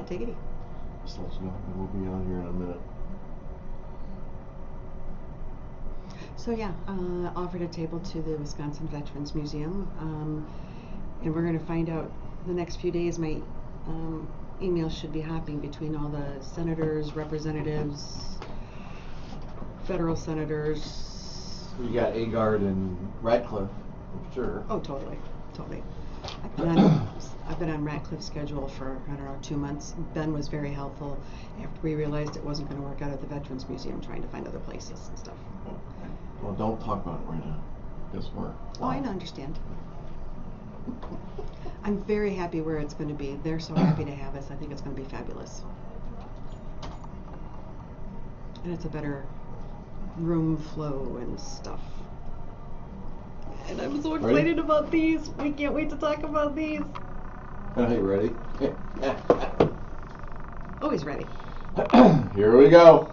take it easy. Just let you know, and we'll be on here in a minute. So yeah, offered a table to the Wisconsin Veterans Museum, and we're going to find out the next few days. My emails should be hopping between all the senators, representatives, federal senators. You got Agard and Radcliffe, I'm sure. Oh, totally. I've been on Radcliffe's schedule for, I don't know, 2 months. Ben was very helpful after we realized it wasn't going to work out at the Veterans Museum, trying to find other places and stuff. Okay. Well, don't talk about it right now, because we're... Oh, I understand. I'm very happy where it's going to be. They're so happy to have us. I think it's going to be fabulous. And it's a better room flow and stuff. And I'm so excited about these. We can't wait to talk about these. Are you ready? Always ready. Here we go.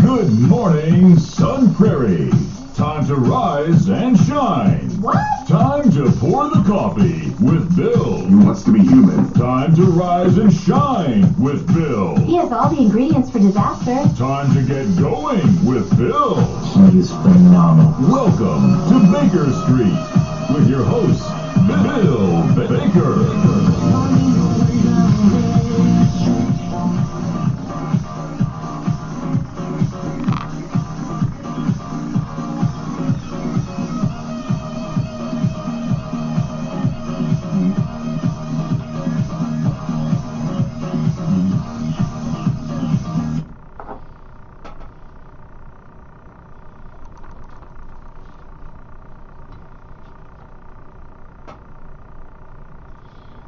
Good morning, Sun Prairie. Time to rise and shine. What? Time to pour the coffee with Bill. He wants to be human. Time to rise and shine with Bill. He has all the ingredients for disaster. Time to get going with Bill. He is phenomenal. Welcome to Baker Street with your host, Bill Baker.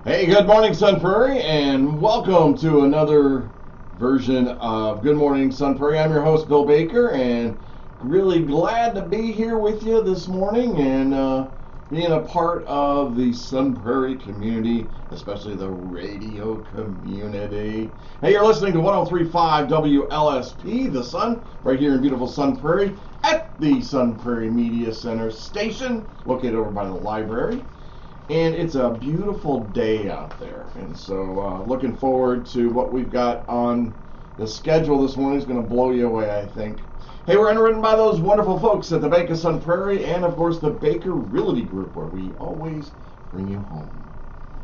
Hey, good morning, Sun Prairie, and welcome to another version of Good Morning, Sun Prairie. I'm your host, Bill Baker, and really glad to be here with you this morning and being a part of the Sun Prairie community, especially the radio community. Hey, you're listening to 103.5 WLSP, The Sun, right here in beautiful Sun Prairie at the Sun Prairie Media Center station, located over by the library. And it's a beautiful day out there, and so looking forward to what we've got on the schedule this morning. Is going to blow you away, I think. Hey, we're underwritten by those wonderful folks at the Bank of Sun Prairie and, of course, the Baker Realty Group, where we always bring you home.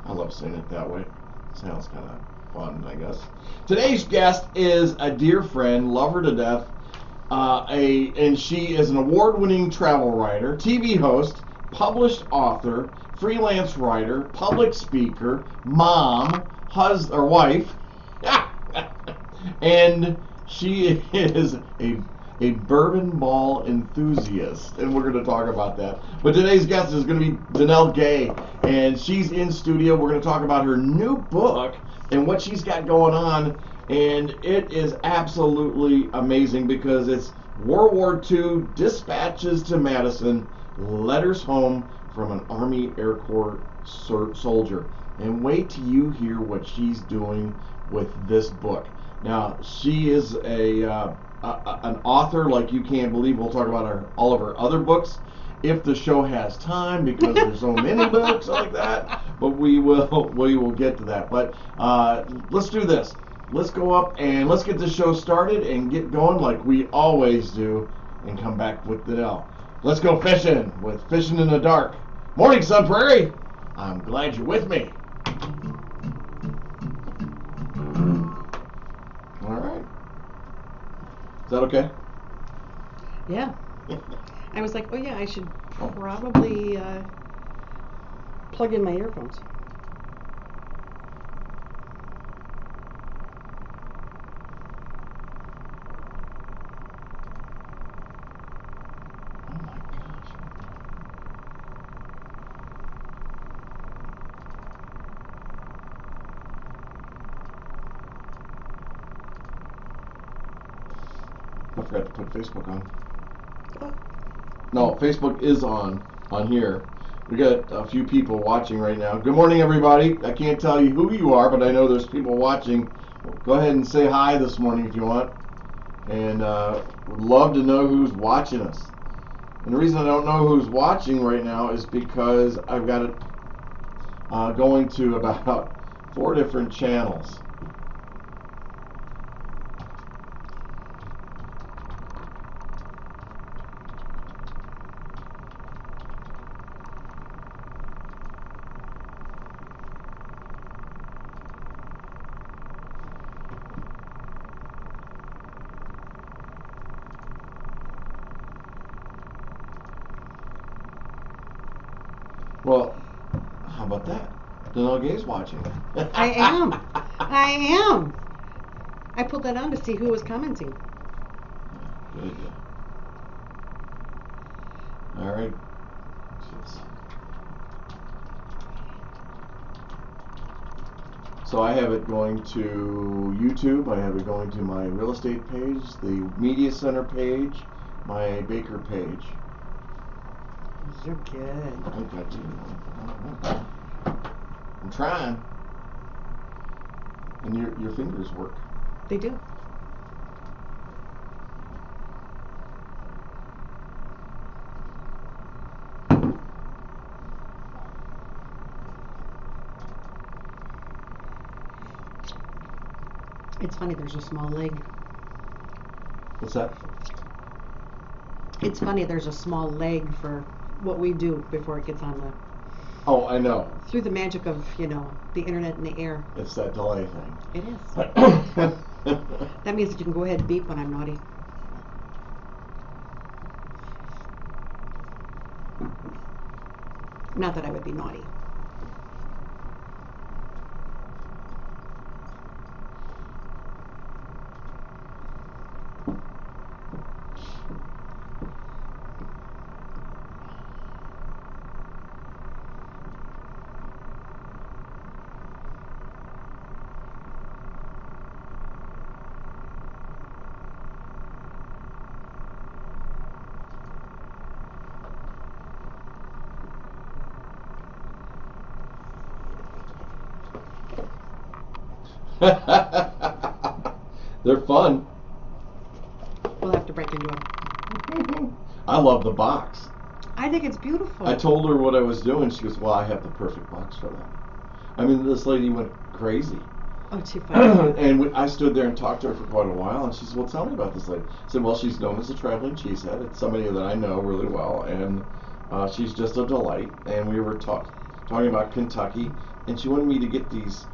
I love saying it that way. Sounds kind of fun, I guess. Today's guest is a dear friend, love her to death, and she is an award-winning travel writer, TV host, published author, freelance writer, public speaker, mom, wife, and she is a bourbon ball enthusiast, and we're going to talk about that. But today's guest is going to be Dannelle Gay, and she's in studio. We're going to talk about her new book and what she's got going on, and it is absolutely amazing because it's World War II dispatches to Madison, letters home from an Army Air Corps soldier. And wait till you hear what she's doing with this book. Now, she is an author like you can't believe. We'll talk about all of her other books if the show has time, because there's so many books like that. But we will get to that. But let's do this. Let's go up and let's get the show started and get going like we always do, and come back with Dannelle. Let's go fishing with Fishing in the Dark. Morning, Sun Prairie. I'm glad you're with me. All right. Is that okay? Yeah. I was like, oh yeah, I should probably plug in my earphones. I forgot to put Facebook on. No, Facebook is on here. We got a few people watching right now. Good morning, everybody. I can't tell you who you are, but I know there's people watching. Go ahead and say hi this morning if you want. and would love to know who's watching us. And the reason I don't know who's watching right now is because I've got it going to about 4 different channels. Well, how about that? Dannelle Gay's watching. I am. I am. I pulled that on to see who was commenting. Good. All right. So I have it going to YouTube. I have it going to my real estate page, the media center page, my Baker page. You're good. I'm trying. And your fingers work. They do. It's funny, there's a small leg. What's that? It's funny, there's a small leg for what we do before it gets on the... Oh, I know. Through the magic of, the internet and the air. It's that delay thing. It is. That means that you can go ahead and beep when I'm naughty. Not that I would be naughty. They're fun. We'll have to break into them. I love the box. I think it's beautiful. I told her what I was doing. She goes, well, I have the perfect box for that. I mean, this lady went crazy. Oh, too funny. And I stood there and talked to her for quite a while, and she said, well, tell me about this lady. I said, well, she's known as a traveling cheesehead. It's somebody that I know really well, and she's just a delight. And we were talking about Kentucky, and she wanted me to get these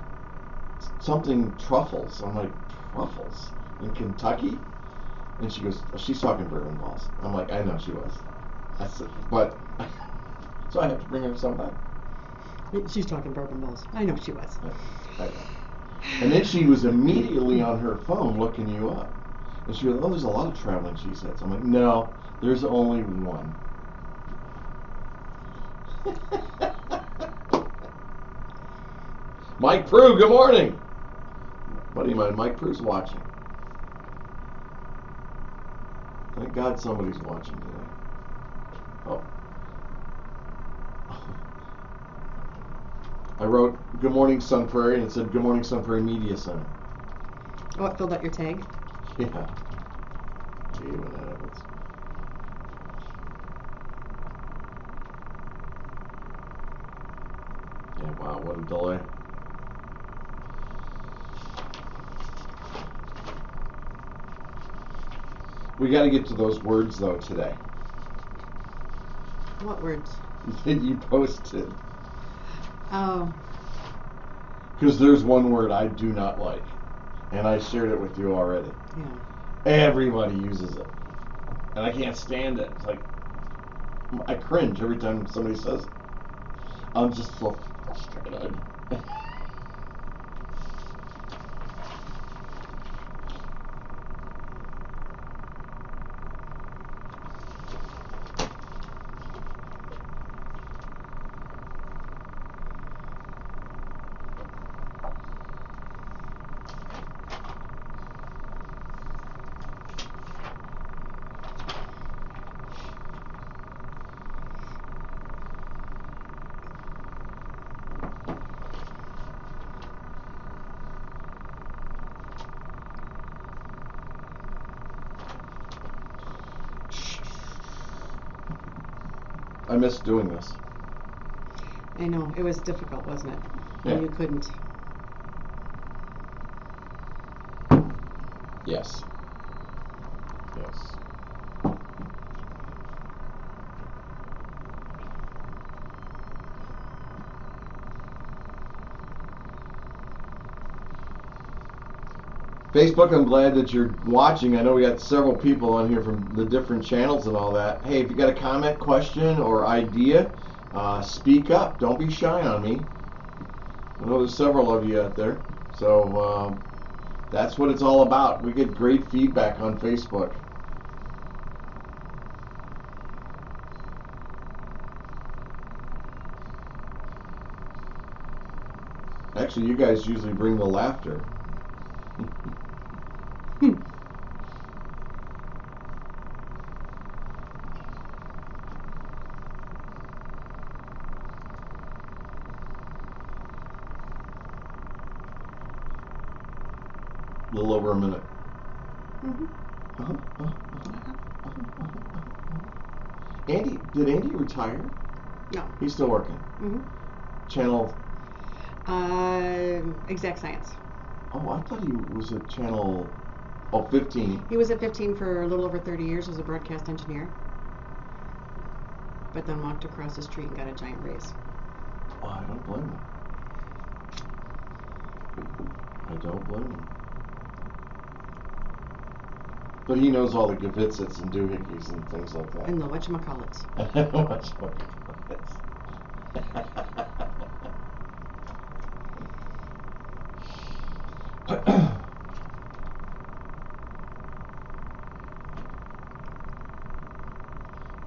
something truffles. I'm like, truffles in Kentucky? And she goes, oh, she's talking bourbon balls. I'm like, I know she was. I said, but so I have to bring her some back. She's talking bourbon balls. I know she was. I know. And then she was immediately on her phone looking you up. And she goes, oh, there's a lot of traveling cheeseheads. I'm like, no, there's only one. Mike Prue, good morning. Buddy of mine, Mike Prue's watching. Thank God somebody's watching today. Oh. I wrote, good morning, Sun Prairie, and it said, good morning, Sun Prairie Media Center. Oh, it filled out your tag? Yeah. Gee, when that happens. Yeah, wow, what a delay. We got to get to those words, though, today. What words? That you posted. Oh. Because there's one word I do not like. And I shared it with you already. Yeah. Everybody uses it. And I can't stand it. It's like, I cringe every time somebody says it. I'm just so frustrated. I miss doing this. I know, it was difficult, wasn't it? Yeah. You couldn't. Yes. Yes. Facebook, I'm glad that you're watching. I know we got several people on here from the different channels and all that. Hey, if you got a comment, question, or idea, speak up. Don't be shy on me. I know there's several of you out there. So that's what it's all about. We get great feedback on Facebook. Actually, you guys usually bring the laughter. A little over a minute. Andy, did Andy retire? No. He's still working. Channel. Exact Science. Oh, I thought he was at channel 15. He was at 15 for a little over 30 years as a broadcast engineer, but then walked across the street and got a giant raise. Oh, I don't blame him. I don't blame him. But he knows all the gewitzes and doohickeys and things like that. And the whatchamacallits. Whatchamacallits.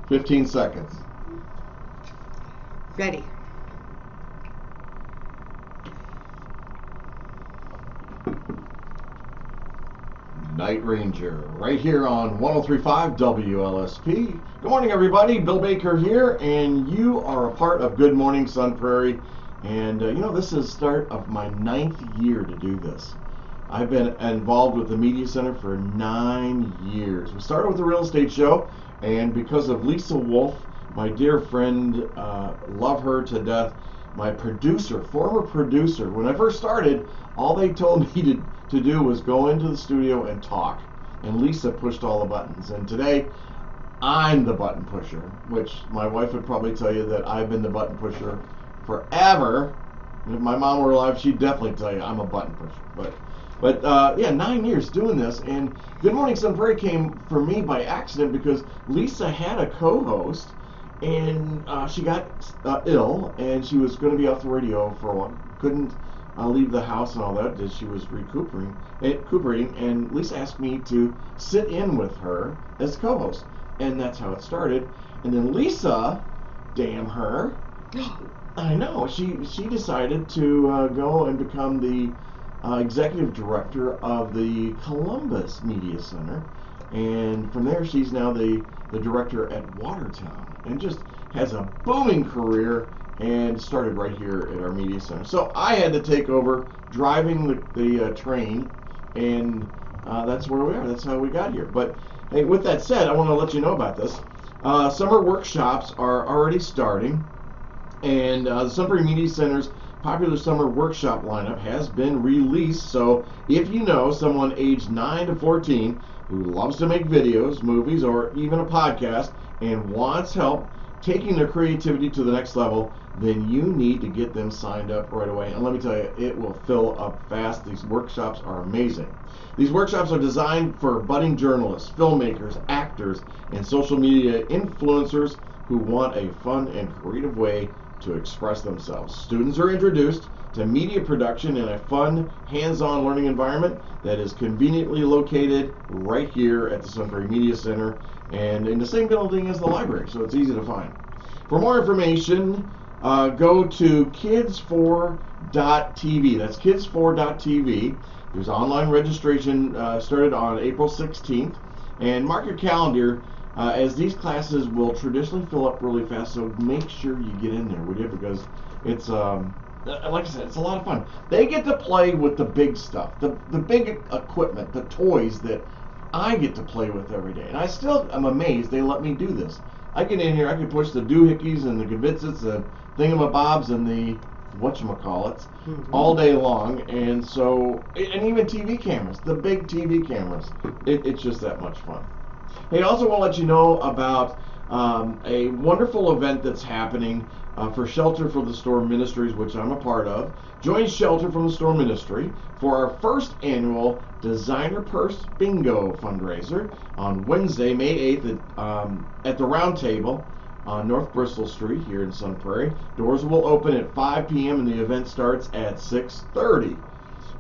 15 seconds. Ready. Night Ranger, right here on 103.5 WLSP. Good morning, everybody. Bill Baker here, and you are a part of Good Morning Sun Prairie. And this is the start of my 9th year to do this. I've been involved with the Media Center for 9 years. We started with the real estate show, and because of Lisa Wolf, my dear friend, love her to death, my producer, former producer, when I first started, all they told me to do was go into the studio and talk. And Lisa pushed all the buttons. And today, I'm the button pusher, which my wife would probably tell you that I've been the button pusher forever. If my mom were alive, she'd definitely tell you I'm a button pusher. But 9 years doing this. And Good Morning Sun Prairie came for me by accident because Lisa had a co-host, and she got ill, and she was going to be off the radio for a while. Couldn't leave the house and all that as she was recuperating, and Lisa asked me to sit in with her as co-host, and that's how it started. And then Lisa, damn her, I know, she decided to go and become the executive director of the Columbus Media Center, and from there she's now the director at Watertown, and just has a booming career, and started right here at our media center. So I had to take over driving the train, and that's where we are. That's how we got here. But hey, with that said, I want to let you know about this. Summer workshops are already starting, and the Sun Prairie Media Center's popular summer workshop lineup has been released. So if you know someone aged 9 to 14 who loves to make videos, movies, or even a podcast, and wants help taking their creativity to the next level, then you need to get them signed up right away. And let me tell you, it will fill up fast. These workshops are amazing. These workshops are designed for budding journalists, filmmakers, actors, and social media influencers who want a fun and creative way to express themselves. Students are introduced to media production in a fun, hands-on learning environment that is conveniently located right here at the Sun Prairie Media Center and in the same building as the library, so it's easy to find. For more information, go to kids4.tv. That's kids4.tv. There's online registration started on April 16th. And mark your calendar, as these classes will traditionally fill up really fast, so make sure you get in there, would you? Because it's, like I said, it's a lot of fun. They get to play with the big stuff, the big equipment, the toys that I get to play with every day. And I still am amazed they let me do this. I get in here, I can push the doohickeys and the gewitzes and thingamabobs and the whatchamacallits all day long, and so, and even TV cameras, the big TV cameras. It's just that much fun. Hey, I also want to let you know about a wonderful event that's happening for Shelter from the Storm Ministries, which I'm a part of. Join Shelter from the Storm Ministry for our first annual Designer Purse Bingo fundraiser on Wednesday, May 8th at the Round Table on North Bristol Street here in Sun Prairie. Doors will open at 5 p.m. and the event starts at 6:30.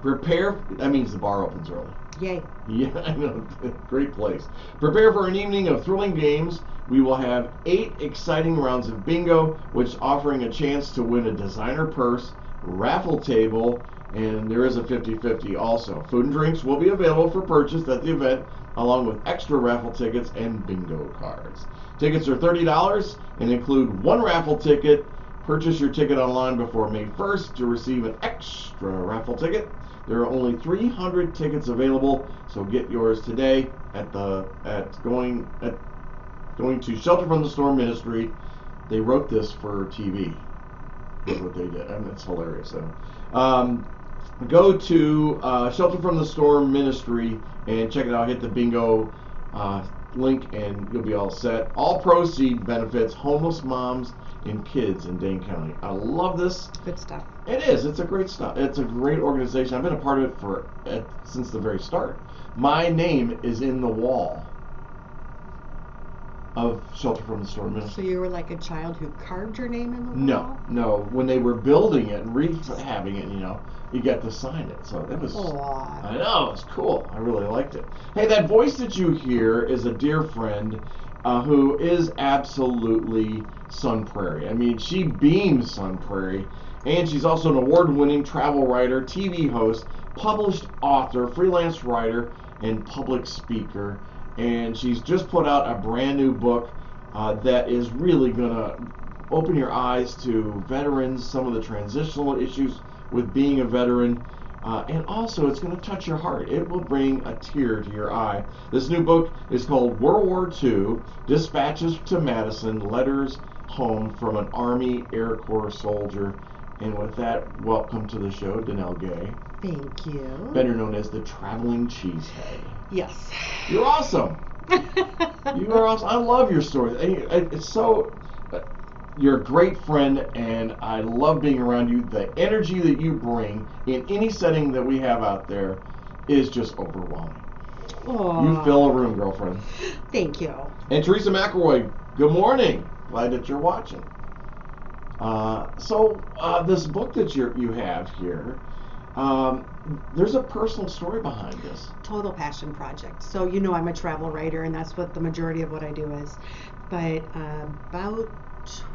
Prepare, that means the bar opens early. Yay. Yeah, I know. Great place. Prepare for an evening of thrilling games. We will have 8 exciting rounds of bingo, which offering a chance to win a designer purse, raffle table, and there is a 50-50 also. Food and drinks will be available for purchase at the event, along with extra raffle tickets and bingo cards. Tickets are $30 and include 1 raffle ticket. Purchase your ticket online before May 1st to receive an extra raffle ticket. There are only 300 tickets available, so get yours today at going to Shelter from the Storm Ministry. They wrote this for TV. That's what they did, and it's hilarious. So, go to Shelter from the Storm Ministry and check it out. Hit the bingo link, and you'll be all set. All proceed benefits homeless moms and kids in Dane County. I love this. Good stuff. It is. It's a great stuff. It's a great organization. I've been a part of it since the very start. My name is in the wall of Shelter from the Storm Ministry. So you were like a child who carved your name in the wall? No. When they were building it and rehabbing it, you got to sign it. So that was. Aww. I know, it's cool. I really liked it. Hey, that voice that you hear is a dear friend who is absolutely Sun Prairie. I mean, she beams Sun Prairie, and she's also an award-winning travel writer, TV host, published author, freelance writer, and public speaker. And she's just put out a brand new book that is really going to open your eyes to veterans, some of the transitional issues with being a veteran, and also it's going to touch your heart. It will bring a tear to your eye. This new book is called World War II, Dispatches to Madison, Letters Home from an Army Air Corps Soldier. And with that, welcome to the show, Dannelle Gay. Thank you. Better known as the Traveling Cheesehead. Yes. You're awesome. You are awesome. I love your stories. It's so. You're a great friend, and I love being around you. The energy that you bring in any setting that we have out there is just overwhelming. Aww. You fill a room, girlfriend. Thank you. And Teresa McElroy, good morning. Glad that you're watching. So this book that you have here, there's a personal story behind this. Total passion project. So I'm a travel writer, and that's what the majority of what I do is. But about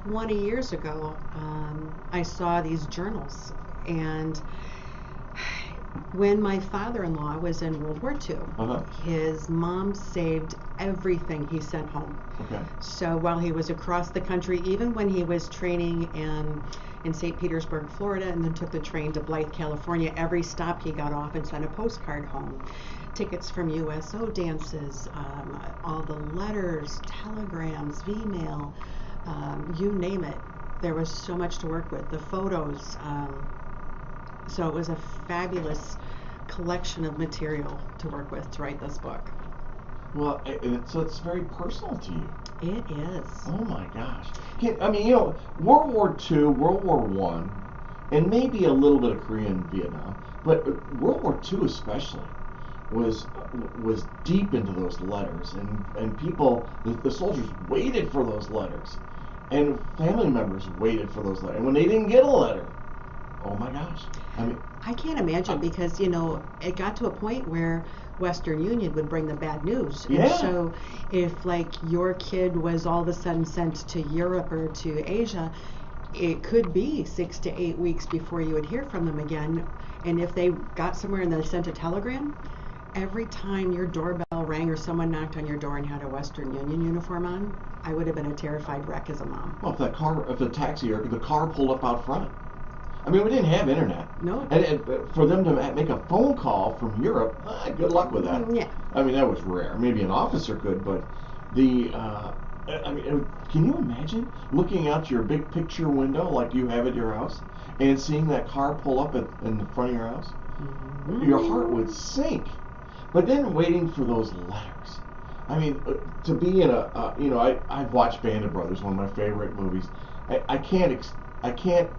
20 years ago, I saw these journals, and when my father-in-law was in World War II, his mom saved everything he sent home. Okay. So while he was across the country, even when he was training in St. Petersburg, Florida, and then took the train to Blythe, California, every stop he got off and sent a postcard home. Tickets from USO dances, all the letters, telegrams, V-mail, you name it. There was so much to work with. The photos. So it was a fabulous collection of material to work with to write this book. Well, so it's very personal to you. It is. Oh my gosh. I mean, World War II, World War I, and maybe a little bit of Korea and Vietnam, but World War II especially was deep into those letters, and people, the soldiers waited for those letters, and family members waited for those letters, and when they didn't get a letter, oh my gosh. I mean, I can't imagine, because it got to a point where Western Union would bring the bad news. Yeah. And so if your kid was all of a sudden sent to Europe or to Asia, it could be 6 to 8 weeks before you would hear from them again. And if they got somewhere and they sent a telegram, every time your doorbell rang or someone knocked on your door and had a Western Union uniform on, I would have been a terrified wreck as a mom. well, if the taxi or the car pulled up out front. I mean, we didn't have internet. No. And for them to make a phone call from Europe, good luck with that. Yeah. I mean, that was rare. Maybe an officer could, but I mean, can you imagine looking out your big picture window like you have at your house and seeing that car pull up in the front of your house? Mm-hmm. Your heart would sink. But then waiting for those letters. I mean, to be in I've watched Band of Brothers, one of my favorite movies. I can't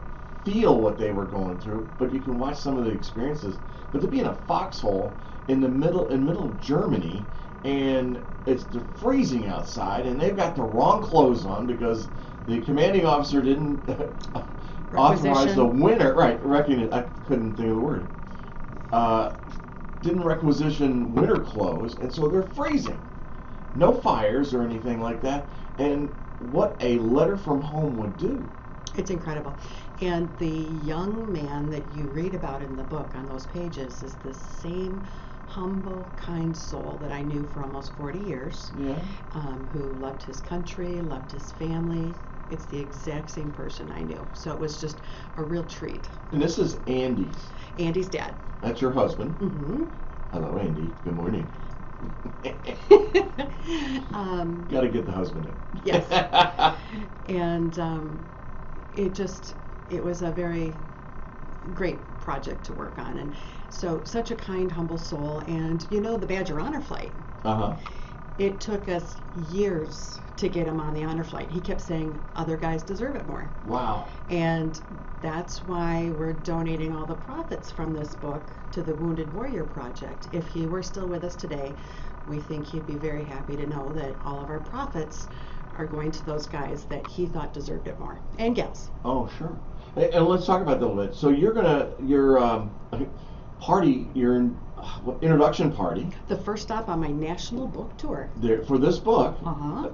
feel what they were going through, but you can watch some of the experiences. But to be in a foxhole in the middle of Germany, and it's freezing outside, and they've got the wrong clothes on because the commanding officer didn't authorize the winter. Right, I couldn't think of the word. Didn't requisition winter clothes, and so they're freezing. No fires or anything like that. And what a letter from home would do. It's incredible. And the young man that you read about in the book on those pages is the same humble, kind soul that I knew for almost 40 years, Yeah. Who loved his country, loved his family. It's the exact same person I knew. So it was just a real treat. And this is Andy's. Andy's dad. That's your husband. Mm-hmm. Hello, Andy. Good morning. Got to get the husband in. Yes. And it was a very great project to work on. And so such a kind, humble soul. And the Badger Honor Flight. Uh-huh. It took us years to get him on the honor flight. He kept saying other guys deserve it more. Wow. And that's why we're donating all the profits from this book to the Wounded Warrior Project. If he were still with us today, we think he'd be very happy to know that all of our profits are going to those guys that he thought deserved it more, and gals. Oh, sure. And let's talk about that a little bit. So your introduction party. The first stop on my national book tour. There, for this book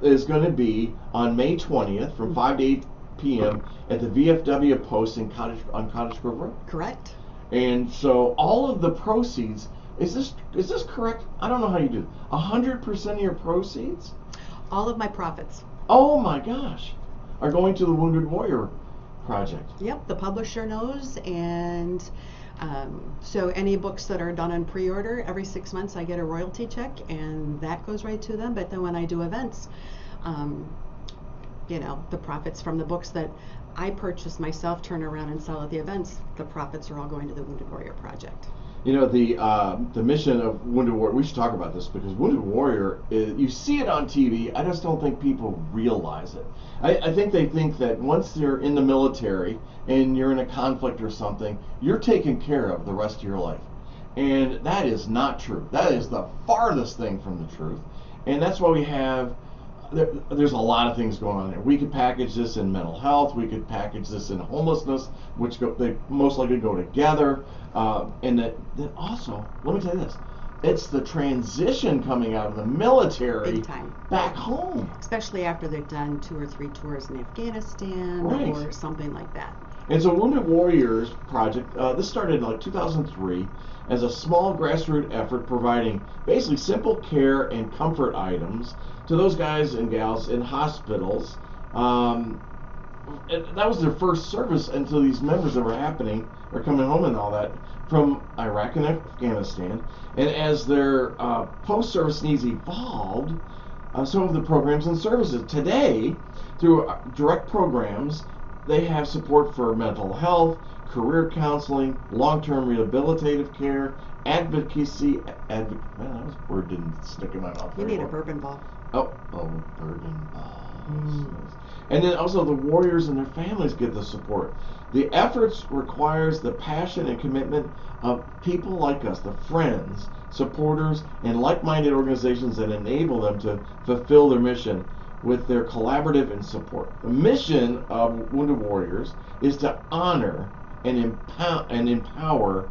is going to be on May 20th from 5 to 8 p.m. at the VFW post on Cottage Grove Road. Correct. And so all of the proceeds, is this correct? I don't know how you do. 100% of your proceeds? All of my profits. Oh my gosh, are going to the Wounded Warrior Project. Yep, the publisher knows, and so any books that are done on pre-order, every 6 months I get a royalty check, and that goes right to them. But then when I do events, the profits from the books that I purchase myself, turn around and sell at the events, the profits are all going to the Wounded Warrior Project. The mission of Wounded Warrior, we should talk about this, because Wounded Warrior, you see it on TV, I just don't think people realize it. I think they think that once you're in the military and you're in a conflict or something, you're taken care of the rest of your life. And that is not true. That is the farthest thing from the truth. And that's why we have, there's a lot of things going on there. We could package this in mental health, we could package this in homelessness, which they most likely go together. And then also, let me tell you this, it's the transition coming out of the military Big time. Back home. Especially after they've done 2 or 3 tours in Afghanistan or something like that. And so Wounded Warriors Project, this started in like 2003 as a small grassroots effort providing basically simple care and comfort items to those guys and gals in hospitals. And that was their first service until these members that were coming home and all that from Iraq and Afghanistan. And as their post-service needs evolved, some of the programs and services. Today, through direct programs, they have support for mental health, career counseling, long-term rehabilitative care, advocacy. That word didn't stick in my mouth. You need a bourbon ball. Oh, bourbon balls. And then also the warriors and their families get the support. The efforts requires the passion and commitment of people like us, the friends, supporters, and like-minded organizations that enable them to fulfill their mission with their collaborative and support. The mission of Wounded Warriors is to honor and empower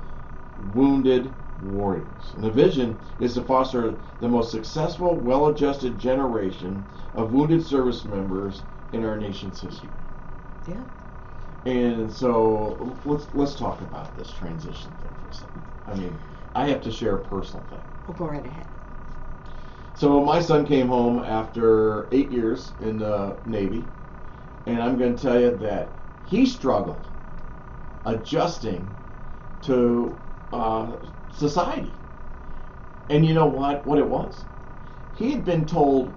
wounded warriors. And the vision is to foster the most successful, well-adjusted generation of wounded service members in our nation's history. Yeah. And so let's talk about this transition thing for a second. I mean, I have to share a personal thing. We'll go right ahead. So my son came home after 8 years in the Navy, and I'm going to tell you that he struggled adjusting to society. And you know what it was? He had been told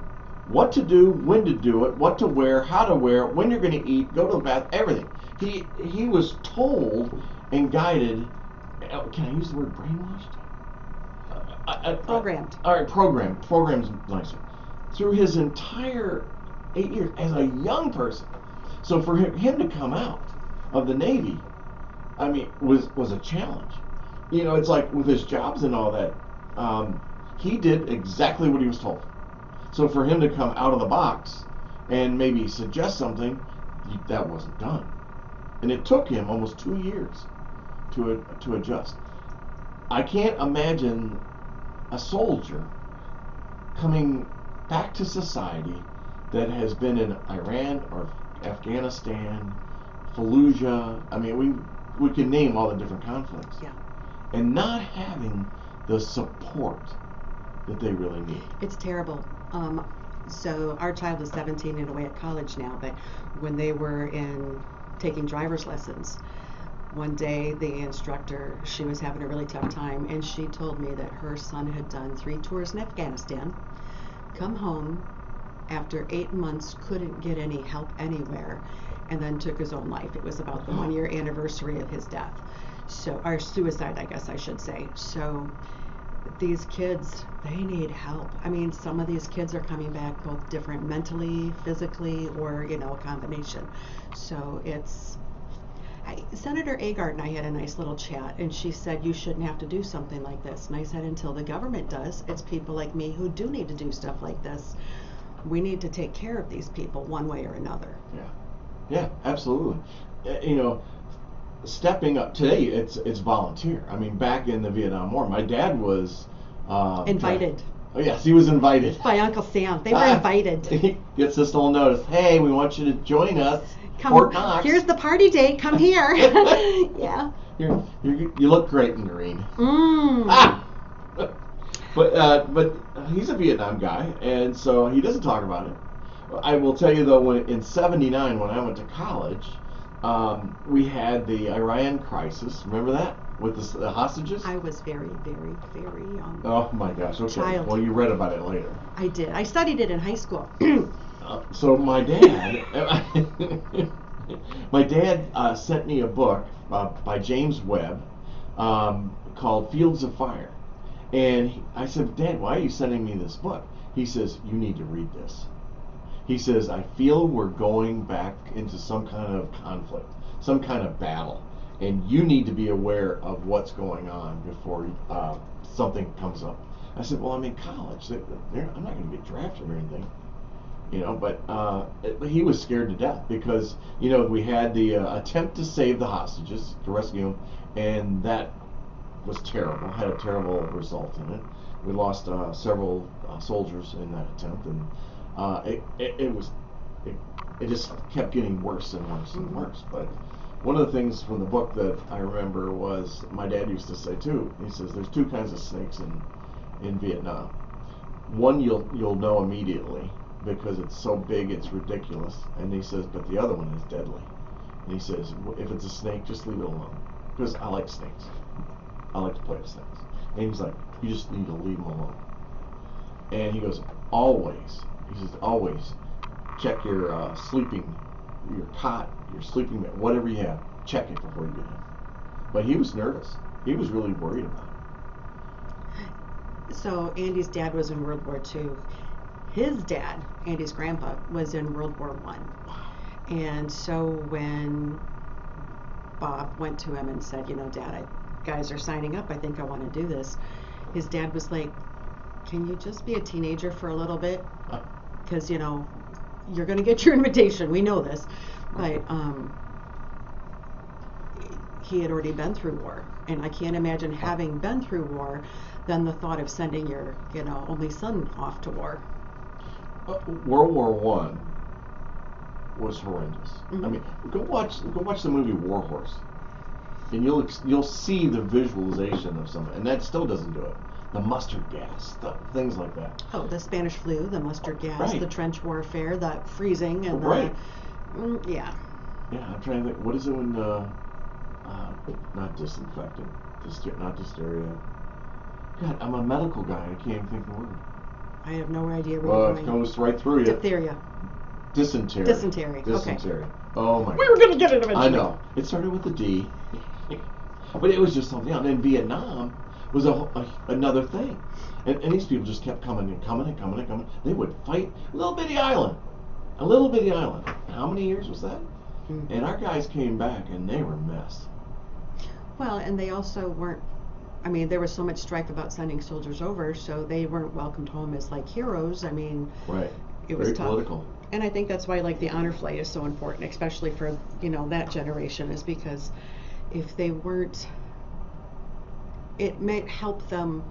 what to do, when to do it, what to wear, how to wear it, when you're going to eat, go to the bath, everything. He was told and guided. Can I use the word brainwashed? Programmed. All right, programmed. Programmed's nicer. Through his entire 8 years as a young person. So for him to come out of the Navy, I mean, was a challenge. You know, it's like with his jobs and all that, he did exactly what he was told. So for him to come out of the box and maybe suggest something, that wasn't done. And it took him almost 2 years to adjust. I can't imagine a soldier coming back to society that has been in Iran or Afghanistan, Fallujah. I mean, we can name all the different conflicts. Yeah. And not having the support that they really need. It's terrible. So our child is 17 and away at college now, but when they were taking driver's lessons, one day the instructor, she was having a really tough time, and she told me that her son had done 3 tours in Afghanistan, come home after 8 months, couldn't get any help anywhere, and then took his own life. It was about the 1-year anniversary of his death. So, or suicide, I guess I should say. So these kids, they need help. I mean, some of these kids are coming back both different mentally, physically, or, you know, a combination. So Senator Agard and I had a nice little chat, and she said, you shouldn't have to do something like this. And I said, until the government does, it's people like me who do need to do stuff like this. We need to take care of these people one way or another. Yeah, absolutely. You know, stepping up today, it's volunteer. I mean, back in the Vietnam War, my dad was Invited. Oh yes, he was invited By Uncle Sam. They were invited. He gets this little notice. Hey, we want you to join us. Come, Fort Knox. here's the party date. Come here. Yeah. You look great in green. Mm. But he's a Vietnam guy, and so he doesn't talk about it. I will tell you though, in '79 when I went to college, we had the Iran crisis. Remember that with the hostages? I was very, very, very young. Oh my gosh! Okay. Child. Well, you read about it later. I did. I studied it in high school. So my dad, sent me a book by James Webb called Fields of Fire, and I said, Dad, why are you sending me this book? He says, you need to read this. He says, I feel we're going back into some kind of conflict, some kind of battle, and you need to be aware of what's going on before something comes up. I said, well, I'm in college. I'm not going to get drafted or anything. You know, but he was scared to death because, you know, we had the attempt to save the hostages, to rescue them, and that was terrible, had a terrible result in it. We lost several soldiers in that attempt, and it just kept getting worse and worse and worse. But one of the things from the book that I remember was my dad used to say too. He says there's 2 kinds of snakes in Vietnam. One you'll know immediately because it's so big it's ridiculous, and he says, but the other one is deadly. And he says, if it's a snake, just leave it alone, because I like snakes. I like to play with snakes. And he's like, you just need to leave them alone. And he goes, always check your your cot, your sleeping bag, whatever you have, check it before you get in. But he was nervous. He was really worried about it. So Andy's dad was in World War II. His dad, Andy's grandpa, was in World War I. And so when Bob went to him and said, you know, Dad, guys are signing up. I think I want to do this. His dad was like, can you just be a teenager for a little bit? Because, you know, you're going to get your invitation. We know this. But he had already been through war. And I can't imagine having been through war, then the thought of sending your, you know, only son off to war. World War I was horrendous. Mm-hmm. I mean, go watch the movie War Horse, and you'll see the visualization of some, and that still doesn't do it. The mustard gas, things like that. Oh, the Spanish flu, the mustard gas, right. The trench warfare, the freezing, and right. Yeah. Yeah, I'm trying to think. What is it when not disinfectant, not dysteria. God, I'm a medical guy. I can't even think of the word. I have no idea where Well, you're it going. goes right through you. Diphtheria. Dysentery. Dysentery. Okay. Dysentery. Oh my. We were going to get it eventually. I know. It started with a D, but it was just something else. And Vietnam was another thing, and these people just kept coming and coming and coming and coming. They would fight a little bitty island. How many years was that? Mm. And our guys came back and they were a mess. Well, and they also weren't. I mean, there was so much strife about sending soldiers over, so they weren't welcomed home as like heroes. I mean, Right. it was Very tough. political. And I think that's why like the honor flight is so important, especially for, you know, that generation, is because if they weren't, it might help them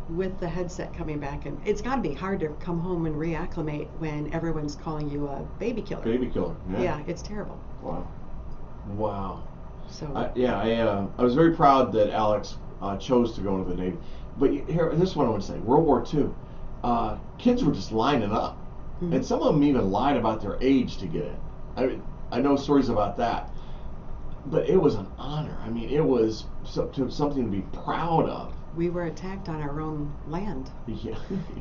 with the headset coming back. And it's got to be hard to come home and reacclimate when everyone's calling you a baby killer. Baby killer. Yeah, it's terrible. Wow. So I was very proud that Alex chose to go into the Navy. But here, this is what I want to say. World War II, kids were just lining up. Mhm. And some of them even lied about their age to get in. I know stories about that. But it was an honor. I mean, it was something to be proud of. we were attacked on our own land. Yeah.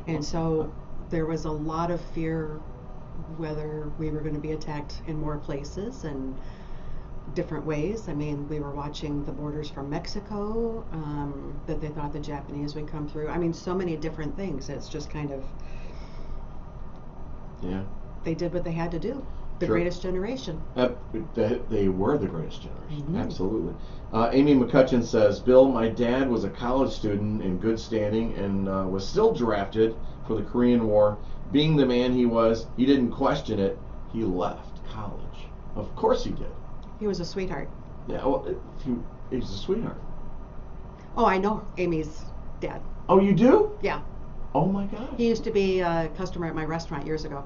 And so there was a lot of fear whether we were going to be attacked in more places and different ways. I mean, we were watching the borders from Mexico, that they thought the Japanese would come through. I mean, so many different things. It's just kind of, Yeah. they did what they had to do. The Sure. greatest generation. They were the greatest generation. Mhm. Absolutely. Amy McCutcheon says, Bill, my dad was a college student in good standing and was still drafted for the Korean War. Being the man he was, he didn't question it. He left college. Of course he did. He was a sweetheart. Yeah, well, he was a sweetheart. Oh, I know Amy's dad. Oh, you do? Yeah. Oh my gosh. He used to be a customer at my restaurant years ago.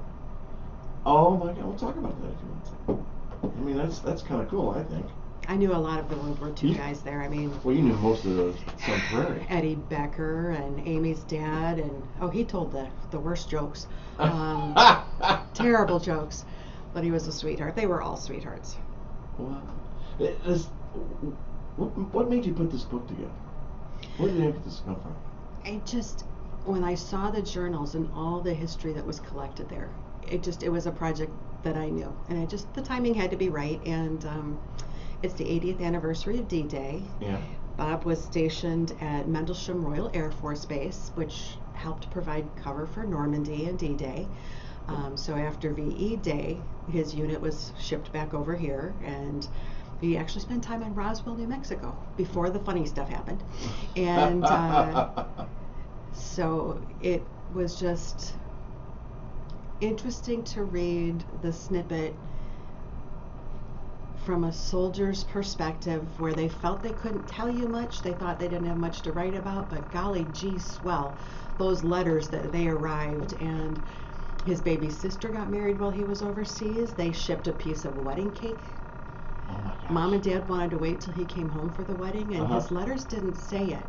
Oh my God. We'll talk about that if you want to. I mean, that's kind of cool, I think. I knew a lot of the World War II You- guys there. I mean, Well, you knew most of those from Prairie. Eddie Becker and Amy's dad, and he told the worst jokes, terrible jokes, but he was a sweetheart. They were all sweethearts. Wow. What made you put this book together? Where did the impetus come from? When I saw the journals and all the history that was collected there, it was a project that I knew, and the timing had to be right. And it's the 80th anniversary of D-Day. Yeah. Bob was stationed at Mendelsham Royal Air Force Base, which helped provide cover for Normandy and D-Day. So after VE Day, his unit was shipped back over here, and he actually spent time in Roswell, New Mexico, before the funny stuff happened. And so it was just interesting to read the snippet from a soldier's perspective, where they felt they couldn't tell you much. They thought they didn't have much to write about, but golly gee swell, those letters that they arrived. And his baby sister got married while he was overseas. They shipped a piece of wedding cake. Oh my gosh. Mom and Dad wanted to wait till he came home for the wedding, and his letters didn't say it.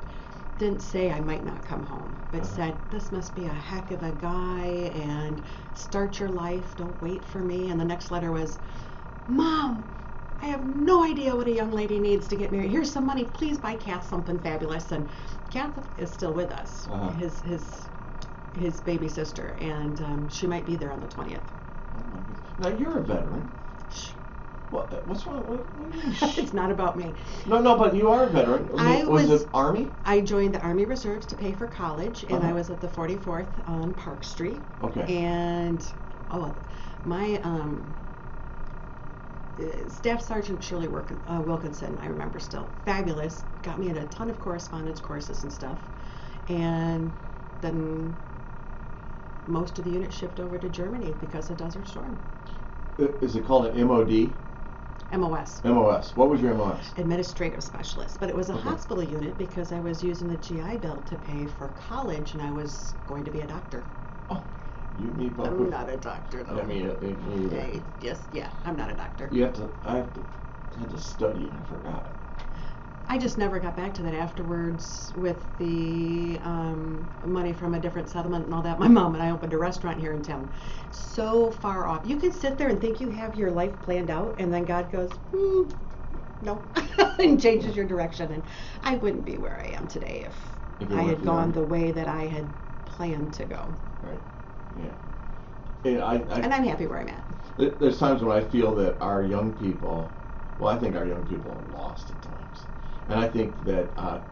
Didn't say I might not come home, but said this must be a heck of a guy, and start your life, don't wait for me. And the next letter was, Mom, I have no idea what a young lady needs to get married. Here's some money, please buy Kath something fabulous. And Kath is still with us, his baby sister, and she might be there on the 20th. Oh my goodness. Now you're a veteran. Shh. What's wrong? What do you mean? Shh? It's not about me. No, but you are a veteran. Was it Army? I joined the Army Reserves to pay for college, and I Uh-huh. was at the 44th on Park Street. Okay. And my Staff Sergeant Shirley Wilkinson, I remember still, fabulous, got me in a ton of correspondence courses and stuff. And then most of the unit shipped over to Germany because of Desert Storm. Is it called an MOD? MOS. MOS. What was your MOS? Administrative specialist, but it was a Okay. hospital unit because I was using the GI Bill to pay for college, and I was going to be a doctor. Oh, you, me, both. I'm not a doctor, though. I mean, me either. I'm not a doctor. I had to study, and I forgot. I just never got back to that afterwards with the money from a different settlement and all that. My mom and I opened a restaurant here in town. So far off. You can sit there and think you have your life planned out, and then God goes, no, and changes your direction. And I wouldn't be where I am today if If you I went had to the gone Army. the way that I had planned to go. Right. Yeah. And I'm happy where I'm at. There's times when I feel that our young people, well, I think our young people are lost at times. And I think that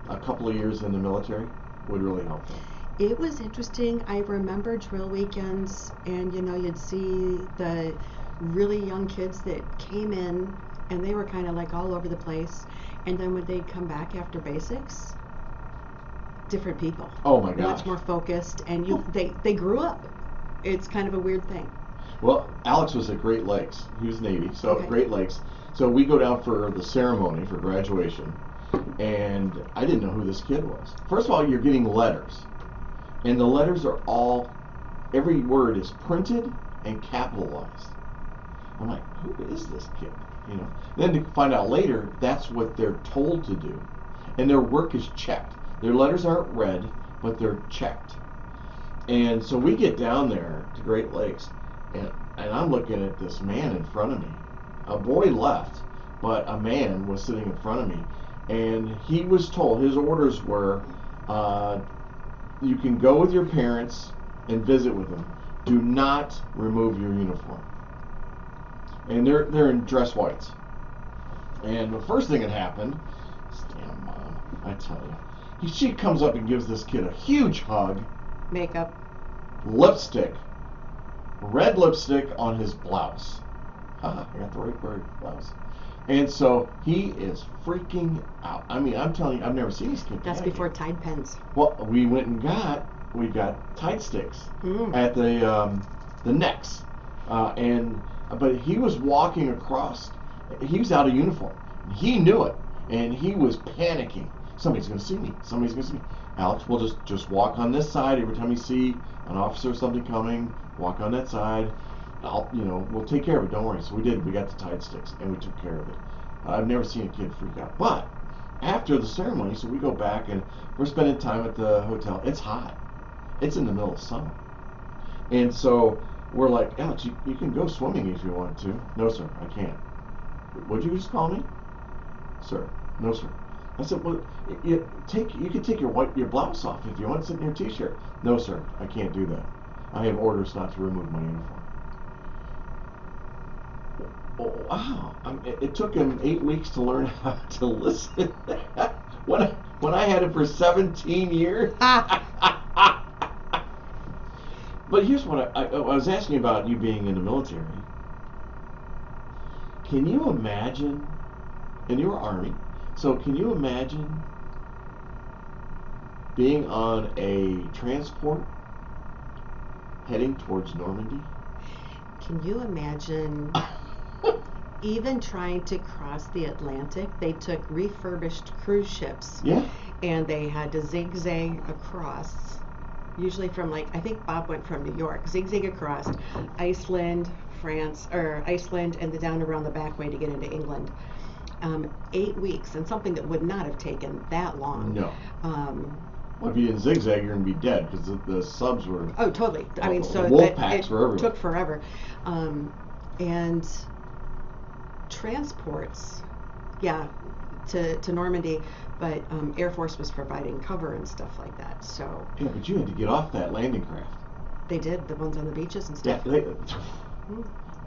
a couple of years in the military would really help them. It was interesting. I remember drill weekends, and you'd see the really young kids that came in, and they were kind of like all over the place. And then when they'd come back after basics, different people. Oh my gosh. Much more focused, and they grew up. It's kind of a weird thing. Well, Alex was at Great Lakes. He was Navy, so Okay. Great Lakes. So we go down for the ceremony for graduation, and I didn't know who this kid was. First of all, you're getting letters, and the letters are all, every word is printed and capitalized. I'm like, who is this kid? Then to find out later, that's what they're told to do, and their work is checked. Their letters aren't read, but they're checked. And so we get down there to Great Lakes, and I'm looking at this man in front of me. A boy left, but a man was sitting in front of me, and he was told, his orders were, you can go with your parents and visit with them. Do not remove your uniform. And they're in dress whites. And the first thing that happened, this damn mom, I tell you, she comes up and gives this kid a huge hug. Makeup. Lipstick. Red lipstick on his blouse. I got the right word, blouse. And so he is freaking out. I mean, I'm telling you, I've never seen this kid. That's before Tide Pens. Well, we got Tide sticks at the necks, but he was walking across. He was out of uniform. He knew it, and he was panicking. Somebody's going to see me. Somebody's going to see me. Alex, we'll just walk on this side. Every time you see an officer or something coming, walk on that side. We'll take care of it. Don't worry. So we did. We got the Tide sticks, and we took care of it. I've never seen a kid freak out. But after the ceremony, so we go back, and we're spending time at the hotel. It's hot. It's in the middle of summer. And so we're like, Alex, you can go swimming if you want to. No, sir, I can't. What'd you just call me? Sir. No, sir. I said, well, you can take your blouse off if you want to sit in your t-shirt. No, sir, I can't do that. I have orders not to remove my uniform. Oh, wow. It took him 8 weeks to learn how to listen. when I had it for 17 years. But here's what I was asking about you being in the military. Can you imagine, and you were Army, so can you imagine being on a transport heading towards Normandy? Can you imagine even trying to cross the Atlantic? They took refurbished cruise ships. Yeah. And they had to zigzag across, usually from I think Bob went from New York, zigzag across Iceland, France, or Iceland, and then down around the back way to get into England. 8 weeks, and something that would not have taken that long. No. Well, if you didn't zigzag, you're going to be dead, because the subs were... Oh, totally. I mean, so wolf packs were everywhere. Took forever. And transports, to Normandy, but Air Force was providing cover and stuff like that, so... Yeah, but you had to get off that landing craft. They did, the ones on the beaches and stuff. Yeah,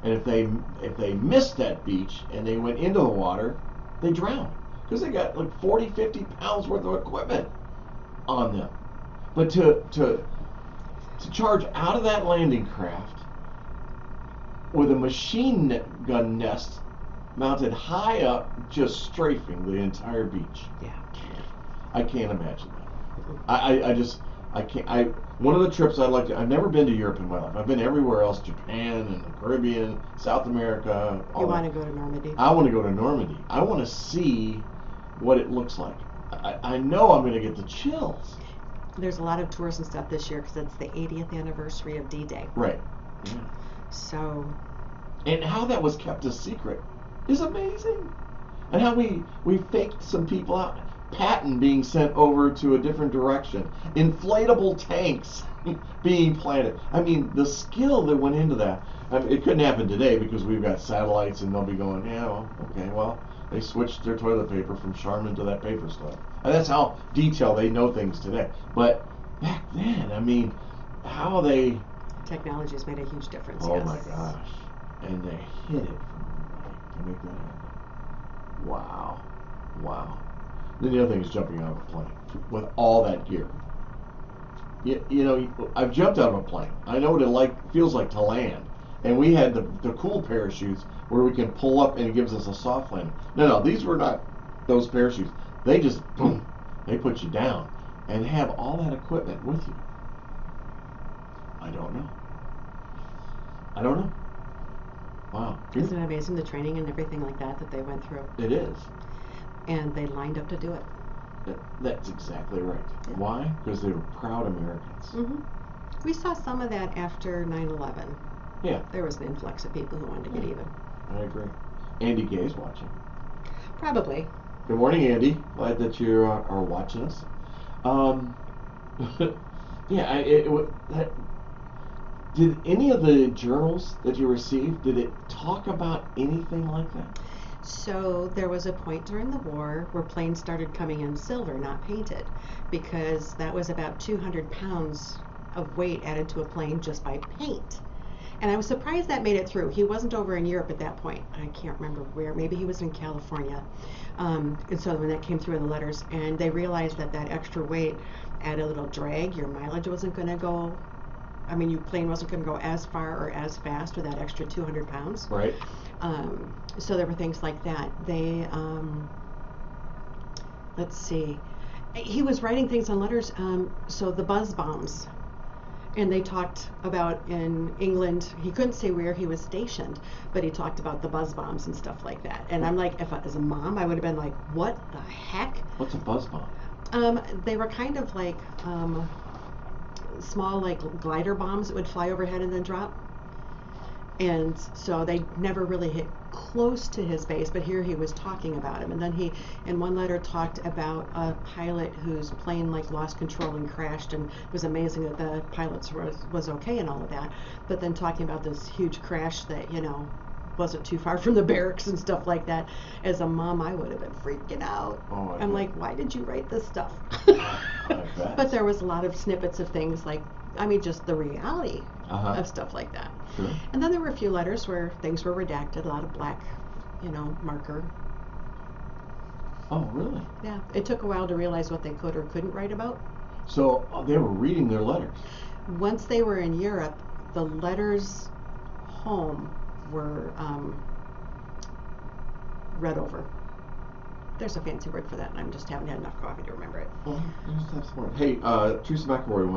and if they missed that beach and they went into the water, they drowned, because they got 40, 50 pounds worth of equipment on them. But to charge out of that landing craft with a machine gun nest mounted high up, just strafing the entire beach. Yeah. I can't imagine that. I can't. One of the trips I've never been to Europe in my life. I've been everywhere else, Japan and the Caribbean, South America. You want to go to Normandy? I want to go to Normandy. I want to see what it looks like. I know I'm going to get the chills. There's a lot of tours and stuff this year because it's the 80th anniversary of D-Day. Right. Yeah. So. And how that was kept a secret is amazing. And how we faked some people out. Patton being sent over to a different direction. Inflatable tanks being planted. I mean, the skill that went into that. I mean, it couldn't happen today because we've got satellites and they'll be going, they switched their toilet paper from Charmin to that paper stuff. And that's how detailed they know things today. But back then, I mean, how they. Technology's made a huge difference. Oh yes. my gosh! And they hid it from everybody to make that happen. Wow, wow. Then the other thing is jumping out of a plane with all that gear. You know, I've jumped out of a plane. I know what it feels like to land. And we had the cool parachutes where we can pull up and it gives us a soft landing. No, these were not those parachutes. They just, boom, they put you down and have all that equipment with you. I don't know. Wow. Isn't it amazing the training and everything like that they went through? It is. And they lined up to do it. That's exactly right. Yeah. Why? Because they were proud Americans. Mm-hmm. We saw some of that after 9/11. Yeah. There was an influx of people who wanted to get even. I agree. Andy Gay's watching. Probably. Good morning, Andy. Glad that you are watching us. Yeah, did any of the journals that you received, did it talk about anything like that? So there was a point during the war where planes started coming in silver, not painted, because that was about 200 pounds of weight added to a plane just by paint. And I was surprised that made it through. He wasn't over in Europe at that point. I can't remember where. Maybe he was in California. And so when that came through in the letters, and they realized that extra weight added a little drag. Your mileage wasn't going to go. I mean, your plane wasn't going to go as far or as fast with that extra 200 pounds. Right. So there were things like that. They, let's see. He was writing things on letters. So the buzz bombs. And they talked about in England, he couldn't say where he was stationed, but he talked about the buzz bombs and stuff like that. And I'm like, as a mom, I would have been like, what the heck? What's a buzz bomb? They were kind of like small, like glider bombs that would fly overhead and then drop. And so they never really hit close to his base, but here he was talking about him. And then he, in one letter, talked about a pilot whose plane lost control and crashed, and it was amazing that the pilot was okay and all of that. But then talking about this huge crash that, wasn't too far from the barracks and stuff like that. As a mom, I would have been freaking out. Oh, I'm like, why did you write this stuff? But there was a lot of snippets of things just the reality of stuff like that. Sure. And then there were a few letters where things were redacted, a lot of black, marker. Oh, really? Yeah. It took a while to realize what they could or couldn't write about. So they were reading their letters. Once they were in Europe, the letters home were read over. There's a fancy word for that, and I just haven't had enough coffee to remember it. Well, just have some more. Hey, Teresa McElroy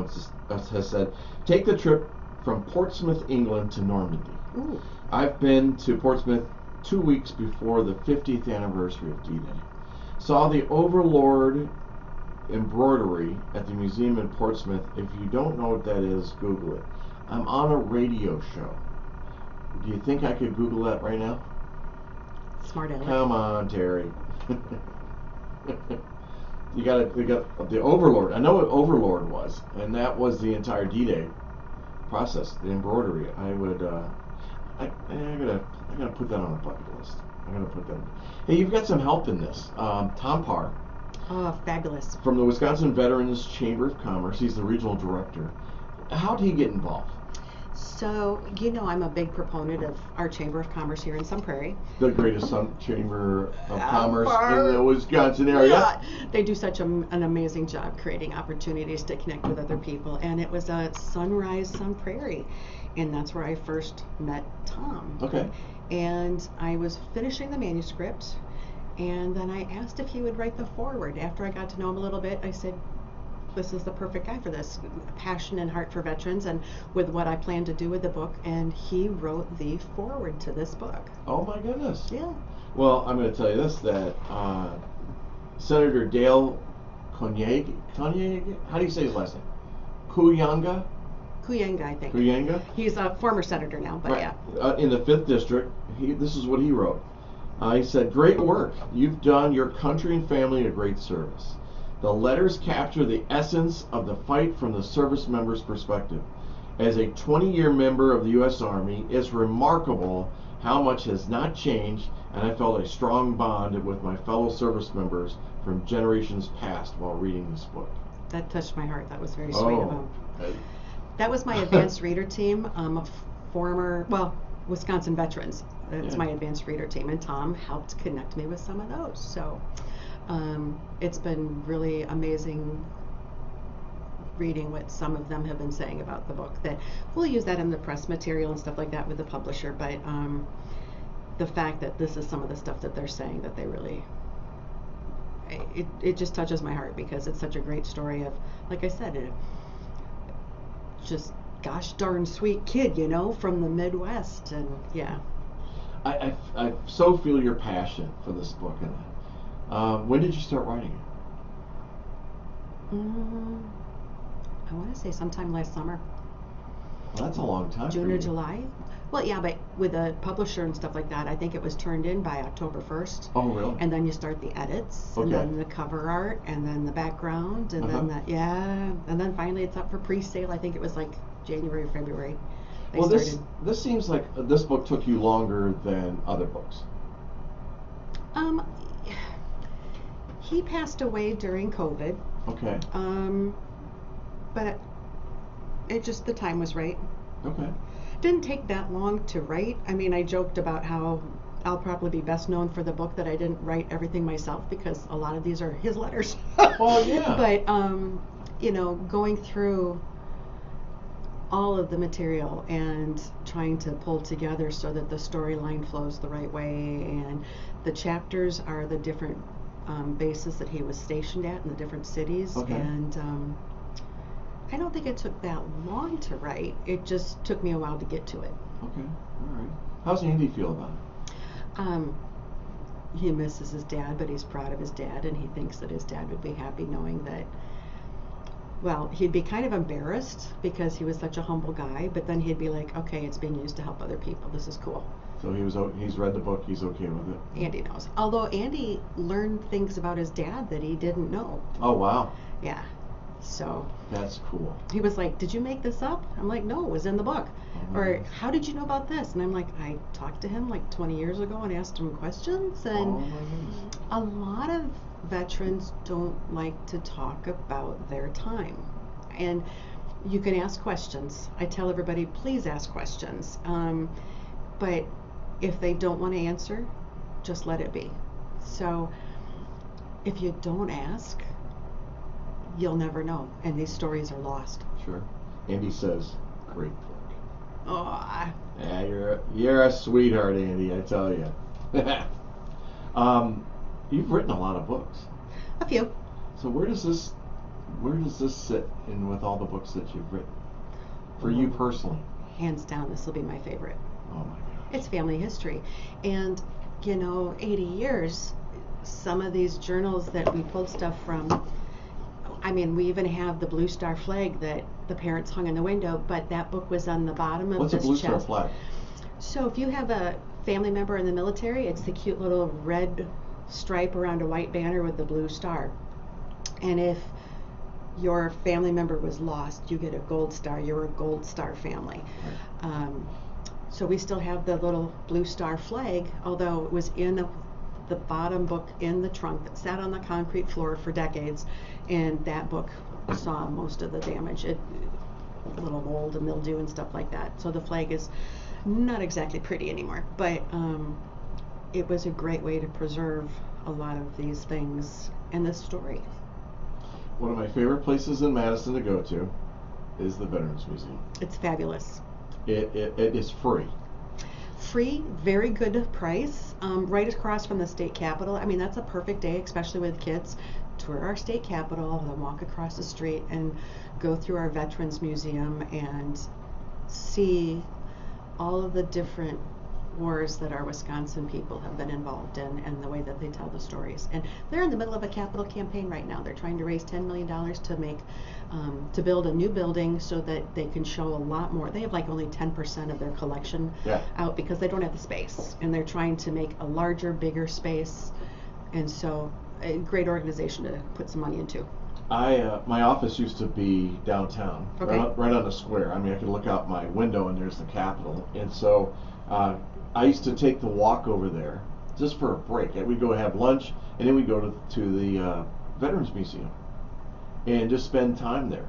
has said, take the trip from Portsmouth, England to Normandy. Ooh. I've been to Portsmouth 2 weeks before the 50th anniversary of D-Day. Saw the Overlord embroidery at the museum in Portsmouth. If you don't know what that is, Google it. I'm on a radio show. Do you think I could Google that right now? Smart aleck. Come on, Terry. You got the Overlord. I know what Overlord was, and that was the entire D-Day process, the embroidery. I gotta put that on a bucket list. I gotta put that. Hey, you've got some help in this. Tom Parr. Oh, fabulous. From the Wisconsin Veterans Chamber of Commerce. He's the regional director. How did he get involved? So, I'm a big proponent of our Chamber of Commerce here in Sun Prairie. The greatest Chamber of Commerce in the Wisconsin area. Yeah. They do such an amazing job creating opportunities to connect with other people. And it was at Sunrise Sun Prairie. And that's where I first met Tom. Okay. And I was finishing the manuscript. And then I asked if he would write the foreword. After I got to know him a little bit, I said, this is the perfect guy for this. Passion and heart for veterans and with what I plan to do with the book. And he wrote the foreword to this book. Oh my goodness. Yeah. Well, I'm going to tell you this, that Senator Dale Konyege, how do you say his last name? Kuyanga, I think. Kuyanga? He's a former senator now, but right. yeah. In the 5th District, this is what he wrote. He said, great work. You've done your country and family a great service. The letters capture the essence of the fight from the service member's perspective. As a 20-year member of the U.S. Army, it's remarkable how much has not changed, and I felt a strong bond with my fellow service members from generations past while reading this book. That touched my heart. That was very sweet of him. That was my advanced reader team of former, well, Wisconsin veterans. That's Yeah. my advanced reader team, and Tom helped connect me with some of those. So it's been really amazing reading what some of them have been saying about the book. That we'll use that in the press material and stuff like that with the publisher, but the fact that this is some of the stuff that they're saying that they really, it just touches my heart because it's such a great story of, like I said, just gosh darn sweet kid, you know, from the Midwest. And yeah. I so feel your passion for this book. And when did you start writing it? I want to say sometime last summer. Well, that's a long time. June for or you. July. Well, yeah, but with a publisher and stuff like that, I think it was turned in by October 1st. Oh, really? And then you start the edits, and Okay. then the cover art, and then the background, and then and then finally it's up for pre-sale. I think it was like January, February. They Well, started. this seems like this book took you longer than other books. He passed away during COVID. Okay. But it just, the time was right. Okay. Didn't take that long to write. I mean, I joked about how I'll probably be best known for the book that I didn't write everything myself because a lot of these are his letters. Well, yeah. But you know, going through all of the material and trying to pull together so that the storyline flows the right way, and the chapters are the different bases that he was stationed at in the different cities. Okay. And I don't think it took that long to write. It just took me a while to get to it. Okay. All right. How's Andy feel about it? He misses his dad, but he's proud of his dad, and he thinks that his dad would be happy knowing that, well, he'd be kind of embarrassed because he was such a humble guy, but then he'd be like, okay, it's being used to help other people. This is cool. So he's read the book. He's okay with it. Andy knows. Although Andy learned things about his dad that he didn't know. Oh, wow. Yeah. So That's cool. he was like, did you make this up? I'm like, no, it was in the book. Oh, Or nice. how did you know about this? And I'm like, I talked to him like 20 years ago and asked him questions. And Oh, my goodness. a lot of veterans don't like to talk about their time. And you can ask questions. I tell everybody, please ask questions. But if they don't want to answer, just let it be. So if you don't ask, you'll never know. And these stories are lost. Sure. Andy says, great book. Oh, Yeah, you're a sweetheart, Andy, I tell you. You've written a lot of books. a few. So where does this sit in with all the books that you've written? For you personally? Hands down, this will be my favorite. Oh my gosh. It's family history. And, you know, 80 years, some of these journals that we pulled stuff from, I mean, we even have the Blue Star flag that the parents hung in the window, but that book was on the bottom of What's a this Blue chest. Star flag? So if you have a family member in the military, it's the cute little red stripe around a white banner with the blue star. And if your family member was lost, you get a gold star. You're a gold star family. So we still have the little Blue Star flag, although it was in the bottom book in the trunk that sat on the concrete floor for decades, and that book saw most of the damage. A little mold and mildew and stuff like that. So the flag is not exactly pretty anymore, but it was a great way to preserve a lot of these things and this story. One of my favorite places in Madison to go to is the Veterans Museum. It's fabulous. It is free. Free, very good price, right across from the state capitol. I mean, that's a perfect day, especially with kids. Tour our state capitol, then walk across the street and go through our Veterans Museum and see all of the different wars that our Wisconsin people have been involved in and the way that they tell the stories. And they're in the middle of a capital campaign right now. They're trying to raise $10 million to make, to build a new building so that they can show a lot more. They have like only 10% of their collection out because they don't have the space. And they're trying to make a larger, bigger space. And so a great organization to put some money into. My office used to be downtown, Okay. right on the square. I mean, I could look out my window and there's the Capitol. And so I used to take the walk over there just for a break. We'd go have lunch, and then we'd go to the Veterans Museum and just spend time there.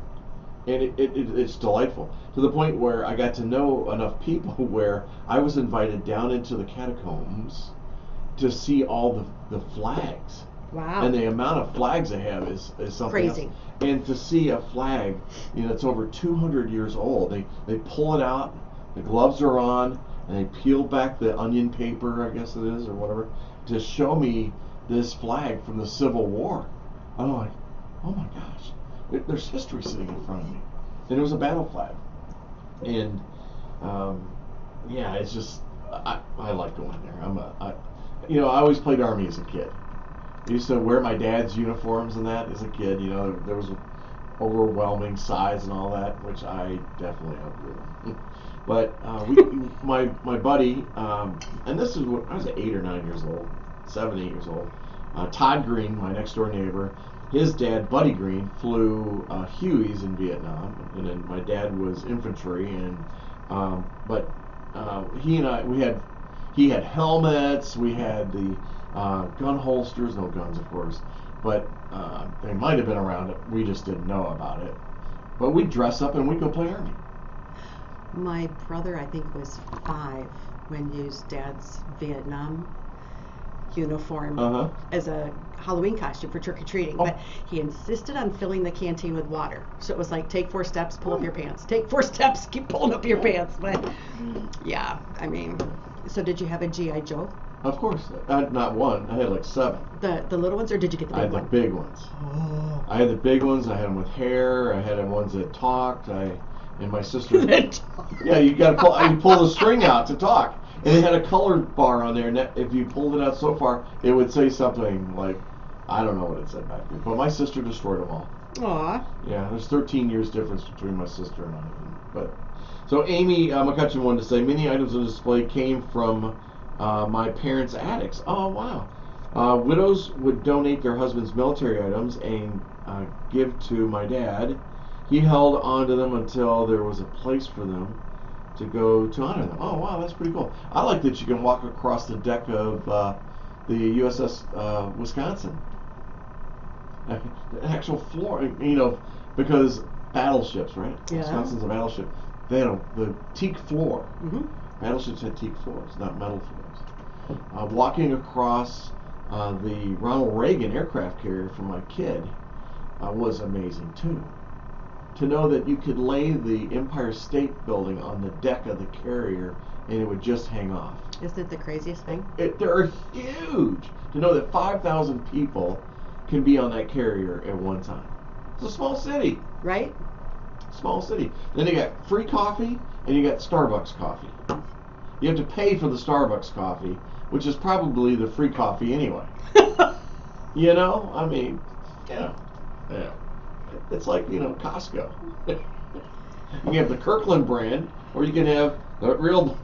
And it's delightful, to the point where I got to know enough people where I was invited down into the catacombs to see all the flags. Wow. And the amount of flags they have is something Crazy. else. And to see a flag, it's over 200 years old. They pull it out, the gloves are on, and they peel back the onion paper, I guess it is, or whatever, to show me this flag from the Civil War. I'm like, oh my gosh, there's history sitting in front of me. And it was a battle flag. And it's just, I like going there. I always played Army as a kid. I used to wear my dad's uniforms and that as a kid. There was overwhelming size and all that, which I definitely outgrew. But my buddy, and this is when I was 8 or 9 years old, 7, 8 years old. Todd Green, my next door neighbor, his dad, Buddy Green, flew Hueys in Vietnam, and then my dad was infantry, and but he and I, he had helmets, we had the gun holsters, no guns of course, but they might have been around it, we just didn't know about it. But we'd dress up and we'd go play Army. My brother, I think, was 5 when he used Dad's Vietnam uniform as a Halloween costume for trick-or-treating, but he insisted on filling the canteen with water. So it was like, take 4 steps, pull up your pants. Take 4 steps, keep pulling up your pants. But yeah, I mean, so did you have a G.I. Joe? Of course. Not one. I had like 7. The little ones, or did you get the big one? I had the big ones. Oh. I had the big ones. I had them with hair. I had them ones that talked. And my sister. Yeah, you got to pull the string out to talk. And it had a color bar on there, and if you pulled it out so far, it would say something like, I don't know what it said back then, but my sister destroyed them all. Aw. Yeah, there's 13 years difference between my sister and I. But so Amy McCutcheon wanted to say, many items on display came from my parents' attics. Oh, wow. Widows would donate their husband's military items and give to my dad. He held on to them until there was a place for them to go to honor them. Oh, wow, that's pretty cool. I like that you can walk across the deck of the USS Wisconsin. The actual floor, because battleships, right? Yeah. Wisconsin's a battleship. They had the teak floor. Mm-hmm. Battleships had teak floors, not metal floors. Walking across the Ronald Reagan aircraft carrier for my kid was amazing, too. To know that you could lay the Empire State Building on the deck of the carrier and it would just hang off. Isn't it the craziest thing? They're huge. To know that 5,000 people can be on that carrier at one time. It's a small city. Right? Small city. Then you got free coffee and you got Starbucks coffee. You have to pay for the Starbucks coffee, which is probably the free coffee anyway. I mean, yeah. It's like, Costco. You can have the Kirkland brand, or you can have the real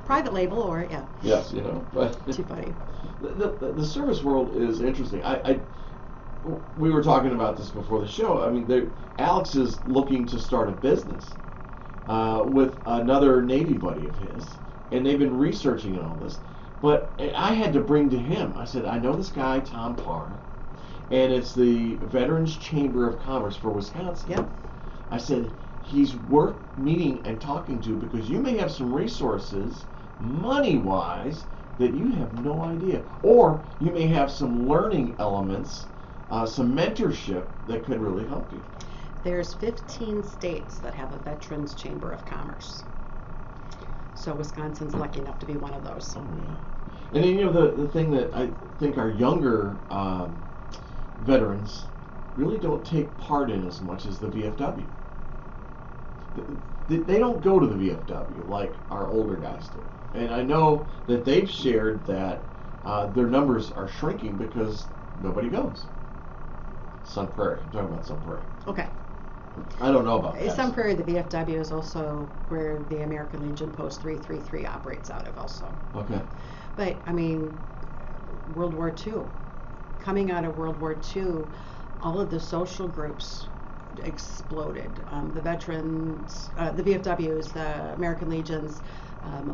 Private label, or, yeah. Yes, but Too funny. The service world is interesting. We were talking about this before the show. I mean, Alex is looking to start a business with another Navy buddy of his, and they've been researching all this. But I had to bring to him, I said, I know this guy, Tom Parr, and it's the Veterans Chamber of Commerce for Wisconsin. Yep. I said, he's worth meeting and talking to because you may have some resources, money-wise, that you have no idea. Or you may have some learning elements, some mentorship that could really help you. There's 15 states that have a Veterans Chamber of Commerce. So Wisconsin's lucky enough to be one of those. Oh, yeah. And then, the thing that I think our younger veterans really don't take part in as much as the VFW. They don't go to the VFW like our older guys do. And I know that they've shared that their numbers are shrinking because nobody goes. Sun Prairie. I'm talking about Sun Prairie. Okay. I don't know about that. Sun Prairie, the VFW, is also where the American Legion Post 333 operates out of also. Okay. But, I mean, World War II. Coming out of World War II, all of the social groups exploded. The veterans, the VFWs, the American Legions,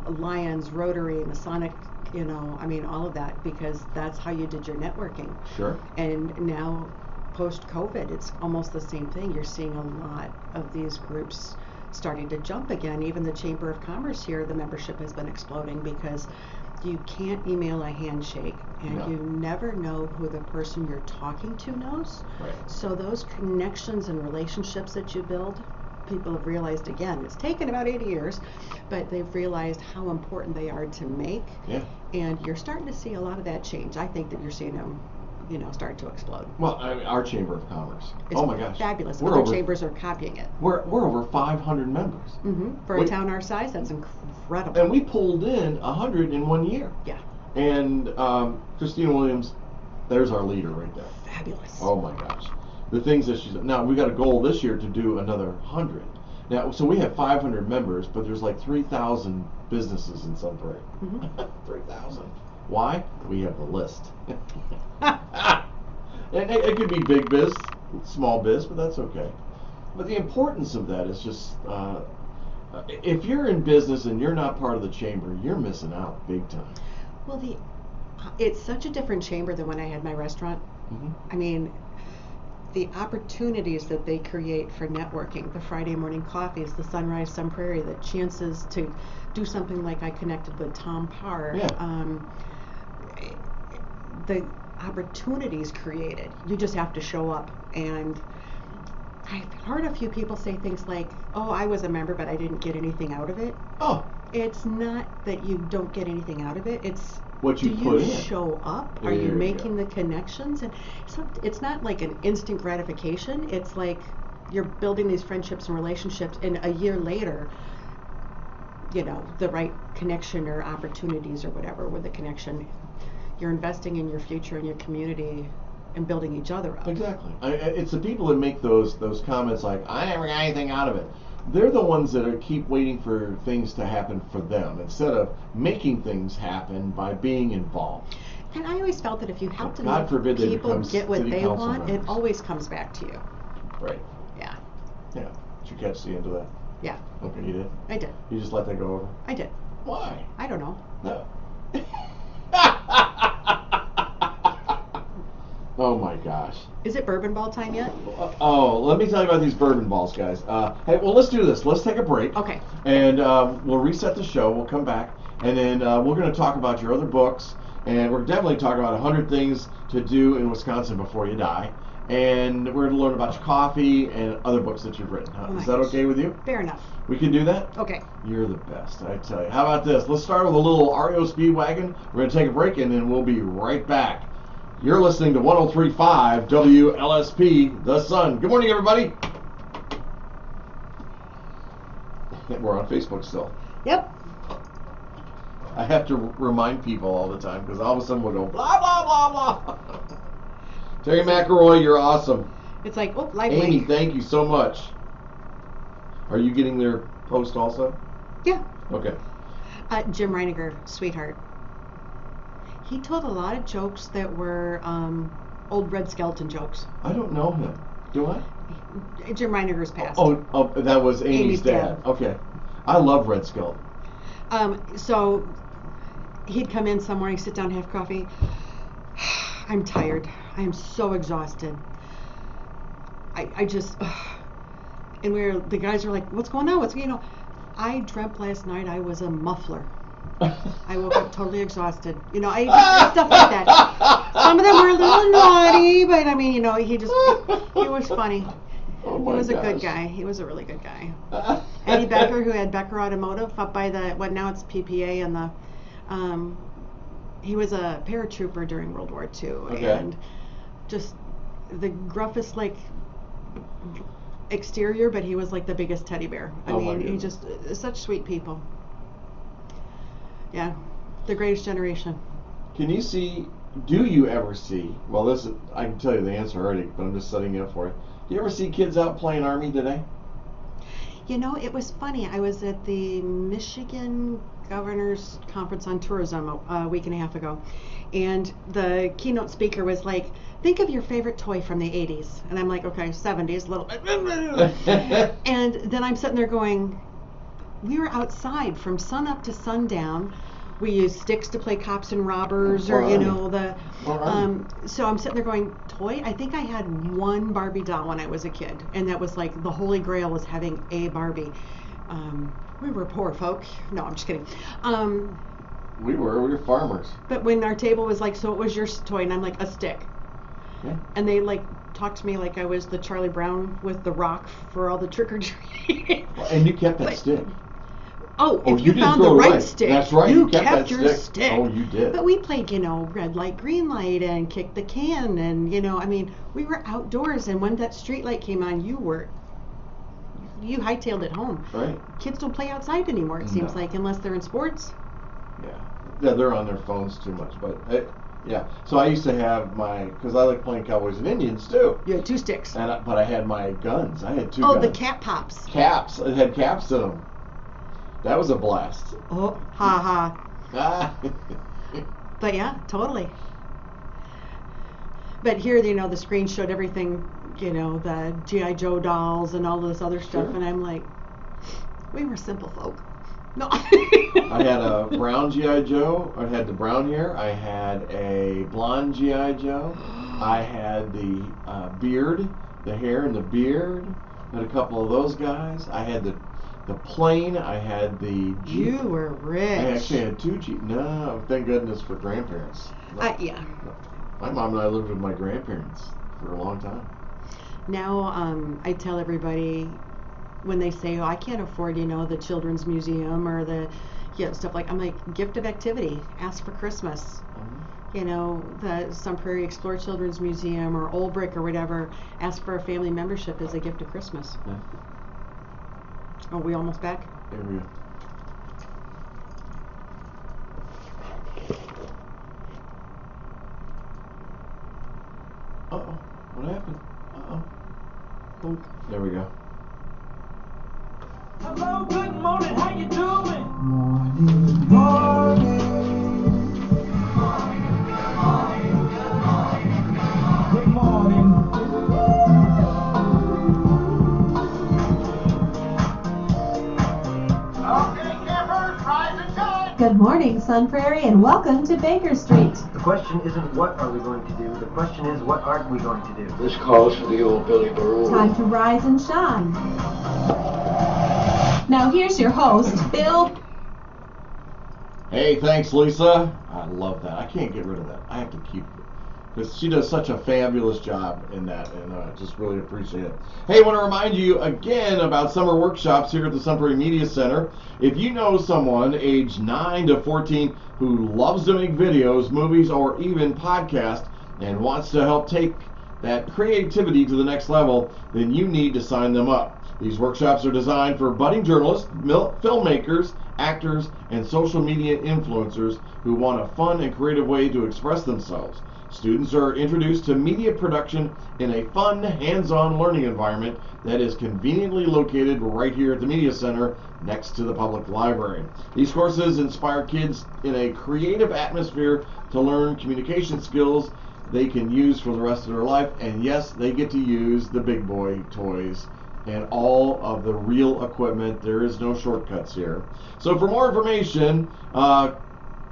Lions, Rotary, Masonic, all of that, because that's how you did your networking. Sure. And now post-COVID, it's almost the same thing. You're seeing a lot of these groups starting to jump again. Even the Chamber of Commerce here, the membership has been exploding because you can't email a handshake, and No. you never know who the person you're talking to knows. Right. So those connections and relationships that you build, people have realized, again, it's taken about 80 years, but they've realized how important they are to make. Yeah. And you're starting to see a lot of that change. I think that you're seeing them, start to explode. Well, I mean, our Chamber of Commerce. It's oh my gosh. fabulous. We're Other over, chambers are copying it. We're over 500 members. For a town our size, that's incredible. And we pulled in 100 in 1 year. Yeah. And Christina Williams, there's our leader right there. Fabulous. Oh my gosh. The things that she's, now we got a goal this year to do another 100. Now, so we have 500 members, but there's like 3,000 businesses in Sun Prairie. 3,000. Why? We have the list. And it could be big biz, small biz, but that's okay. But the importance of that is just, if you're in business and you're not part of the chamber, you're missing out big time. Well, it's such a different chamber than when I had my restaurant. I mean, the opportunities that they create for networking, the Friday morning coffees, the Sunrise Sun Prairie, the chances to do something like I connected with Tom Parr. Yeah. The opportunities created. You just have to show up. And I've heard a few people say things like, oh, I was a member, but I didn't get anything out of it. Oh. It's not that you don't get anything out of it. It's what you do put you in. show up? Are There you you making go. the connections? And it's not like an instant gratification. It's like you're building these friendships and relationships, and a year later, the right connection or opportunities or whatever with the connection, you're investing in your future and your community and building each other up. Exactly. It's the people that make those comments like, I never got anything out of it. They're the ones that keep waiting for things to happen for them instead of making things happen by being involved. And I always felt that if you help So God forbid they people become get what city they council want, it members. always comes back to you. Right. Yeah. Yeah. Did you catch the end of that? Yeah. Okay, you did? I did. You just let that go over? I did. Why? I don't know. No. Oh my gosh. Is it bourbon ball time yet? Oh, let me tell you about these bourbon balls, guys. Hey, well, let's do this. Let's take a break. Okay. And we'll reset the show. We'll come back. And then we're going to talk about your other books. And we're definitely talking about 100 things to do in Wisconsin before you die. And we're going to learn about your coffee and other books that you've written. Oh my Is that gosh. okay with you? Fair enough. We can do that? Okay. You're the best, I tell you. How about this? Let's start with a little REO Speedwagon. We're going to take a break, and then we'll be right back. You're listening to 103.5 WLSP, The Sun. Good morning, everybody. We're on Facebook still. Yep. I have to remind people all the time because all of a sudden we'll go blah, blah, blah, blah. Terry McElroy, you're awesome. It's like, oh, live Amy, link. thank you so much. Are you getting their post also? Yeah. Okay. Jim Reiniger, sweetheart. He told a lot of jokes that were old Red Skelton jokes. I don't know him. Do I? Jim Reiniger's passed. Oh, that was Amy's Amy's dad. dad. Okay. I love Red Skelton. So he'd come in some morning, sit down, have coffee. I'm tired. I am so exhausted. I just, and the guys are like, what's going on? I dreamt last night I was a muffler. I woke up totally exhausted. I stuff like that. Some of them were a little naughty, but I mean, he was funny. Oh He my was a good gosh. guy. He was a really good guy. Eddie Becker, who had Becker Automotive up by now it's PPA, and he was a paratrooper during World War II, Okay. and just the gruffest exterior, but he was like the biggest teddy bear. I Oh my mean, he goodness. just such sweet people. Yeah, the greatest generation. Do you ever see, well, I can tell you the answer already, but I'm just setting it up for you. Do you ever see kids out playing Army today? It was funny. I was at the Michigan Governor's Conference on Tourism a week and a half ago, and the keynote speaker was like, think of your favorite toy from the 80s. And I'm like, okay, 70s, little. And then I'm sitting there going, we were outside from sun up to sundown we used sticks to play cops and robbers, or you know the. So I'm sitting there going, toy. I think I had one Barbie doll when I was a kid, and that was like the holy grail was having a Barbie. We were poor folk. No, I'm just kidding. We were farmers. But when our table was like, so it was your toy, and I'm like, a stick. Yeah. And they like talked to me like I was the Charlie Brown with the rock for all the trick or treat. And you kept that stick. Oh, if you you found the right stick, that's right. you kept that your stick. Oh, you did. But we played, red light, green light, and kick the can, and I mean, we were outdoors, and when that street light came on, you hightailed it home. Right. Kids don't play outside anymore. It seems like, unless they're in sports. Yeah, they're on their phones too much. But yeah, so I used to have because I like playing Cowboys and Indians too. You had 2 sticks. But I had my guns. I had 2 guns. Oh, the cap pops. Caps. It had caps in them. That was a blast. Oh, ha ha. Ah. But yeah, totally. But here, the screen showed everything, the G.I. Joe dolls and all this other stuff, Sure. and I'm like, we were simple folk. No. I had a brown G.I. Joe. I had the brown hair. I had a blonde G.I. Joe. I had the beard, the hair and the beard. I had a couple of those guys. I had the plane. I had the Jeep. You were rich. I actually had 2 Jeep. No, thank goodness for grandparents. Yeah. My mom and I lived with my grandparents for a long time. Now, I tell everybody when they say, "Oh, I can't afford, the children's museum or the, stuff like," I'm like, gift of activity. Ask for Christmas. The Sun Prairie Explore Children's Museum or Old Brick or whatever. Ask for a family membership as a gift of Christmas. Yeah. Are we almost back? There we go. Uh-oh. What happened? Uh-oh. Bonk. There we go. Hello, good morning, how you doing? Good morning. Okay, campers, rise and shine. Good morning, Sun Prairie, and welcome to Baker Street. The question isn't what are we going to do, the question is what aren't we going to do. This calls for the old Billy Baroo. Time to rise and shine. Now here's your host, Bill. Hey, thanks, Lisa. I love that. I can't get rid of that. I have to keep it because she does such a fabulous job in that, and I just really appreciate it. Hey, I want to remind you again about summer workshops here at the Sun Prairie Media Center. If you know someone aged 9 to 14 who loves to make videos, movies, or even podcasts and wants to help take that creativity to the next level, then you need to sign them up. These workshops are designed for budding journalists, filmmakers, actors, and social media influencers who want a fun and creative way to express themselves. Students are introduced to media production in a fun, hands-on learning environment that is conveniently located right here at the Media Center next to the public library. These courses inspire kids in a creative atmosphere to learn communication skills they can use for the rest of their life, and yes, they get to use the big boy toys and all of the real equipment. There is no shortcuts here. So for more information, go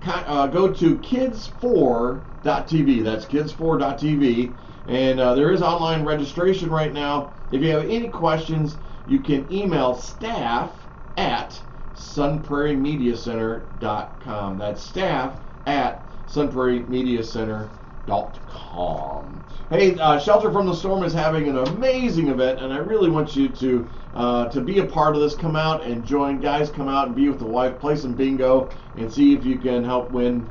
to kids4.tv. That's kids4.tv. And there is online registration right now. If you have any questions, you can email staff at sunprairiemediacenter.com. That's staff at sunprairiemediacenter.com. Hey, Shelter from the Storm is having an amazing event, and I really want you to be a part of this. Come out and join. Guys, come out and be with the wife, play some bingo, and see if you can help win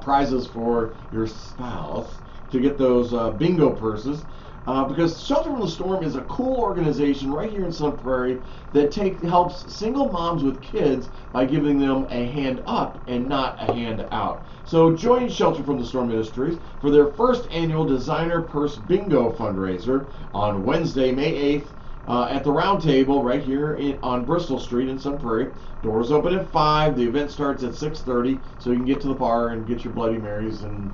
prizes for your spouse to get those bingo purses. Because Shelter from the Storm is a cool organization right here in Sun Prairie that helps single moms with kids by giving them a hand up and not a hand out. So join Shelter from the Storm Ministries for their first annual Designer Purse Bingo fundraiser on Wednesday, May 8th at the Round Table right here on Bristol Street in Sun Prairie. Doors open at 5. The event starts at 6:30, so you can get to the bar and get your Bloody Marys and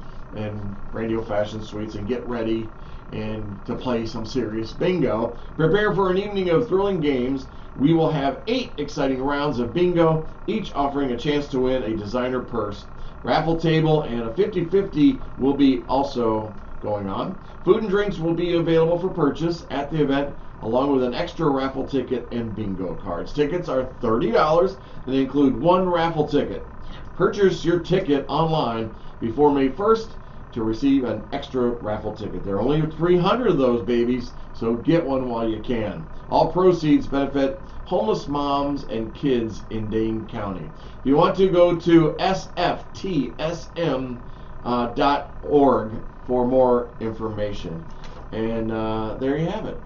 Randy Old Fashioned sweets and get ready and to play some serious bingo. Prepare for an evening of thrilling games. We will have 8 exciting rounds of bingo, each offering a chance to win a designer purse. Raffle table and a 50-50 will be also going on. Food and drinks will be available for purchase at the event, along with an extra raffle ticket and bingo cards. Tickets are $30 and include 1 raffle ticket. Purchase your ticket online before May 1st to receive an extra raffle ticket. There are only 300 of those babies, so get one while you can. All proceeds benefit homeless moms and kids in Dane County. If you want to, go to sftsm.org for more information. And there you have it.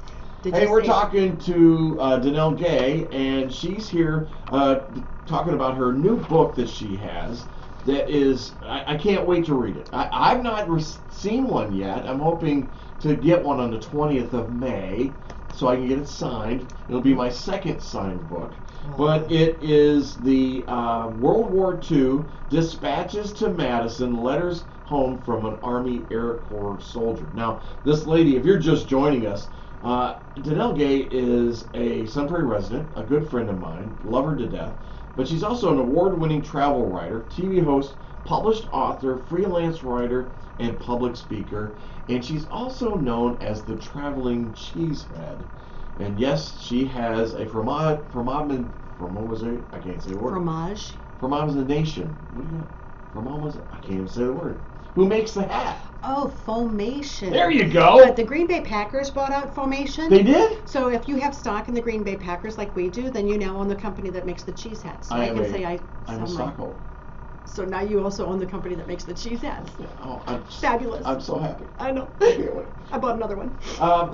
Hey, we're talking to Dannelle Gay, and she's here talking about her new book that she has. That is, I can't wait to read it. I've not seen one yet. I'm hoping to get one on the 20th of May so I can get it signed. It'll be my second signed book. But it is the World War II Dispatches to Madison, Letters Home from an Army Air Corps Soldier. Now, this lady, if you're just joining us, Dannelle Gay is a Sun Prairie resident, a good friend of mine, love her to death. But she's also an award-winning travel writer, TV host, published author, freelance writer, and public speaker. And she's also known as the traveling cheesehead. And yes, she has a fromage the nation. What do you got? Fromage, I can't even say the word. Who makes the hat? Oh, Foamation. There you go. But the Green Bay Packers bought out Foamation. They did? So if you have stock in the Green Bay Packers like we do, then you now own the company that makes the cheese hats. So I'm a stockholder. So now you also own the company that makes the cheese hats. Yeah. Oh, I'm fabulous. I'm so happy. I know. I bought another one.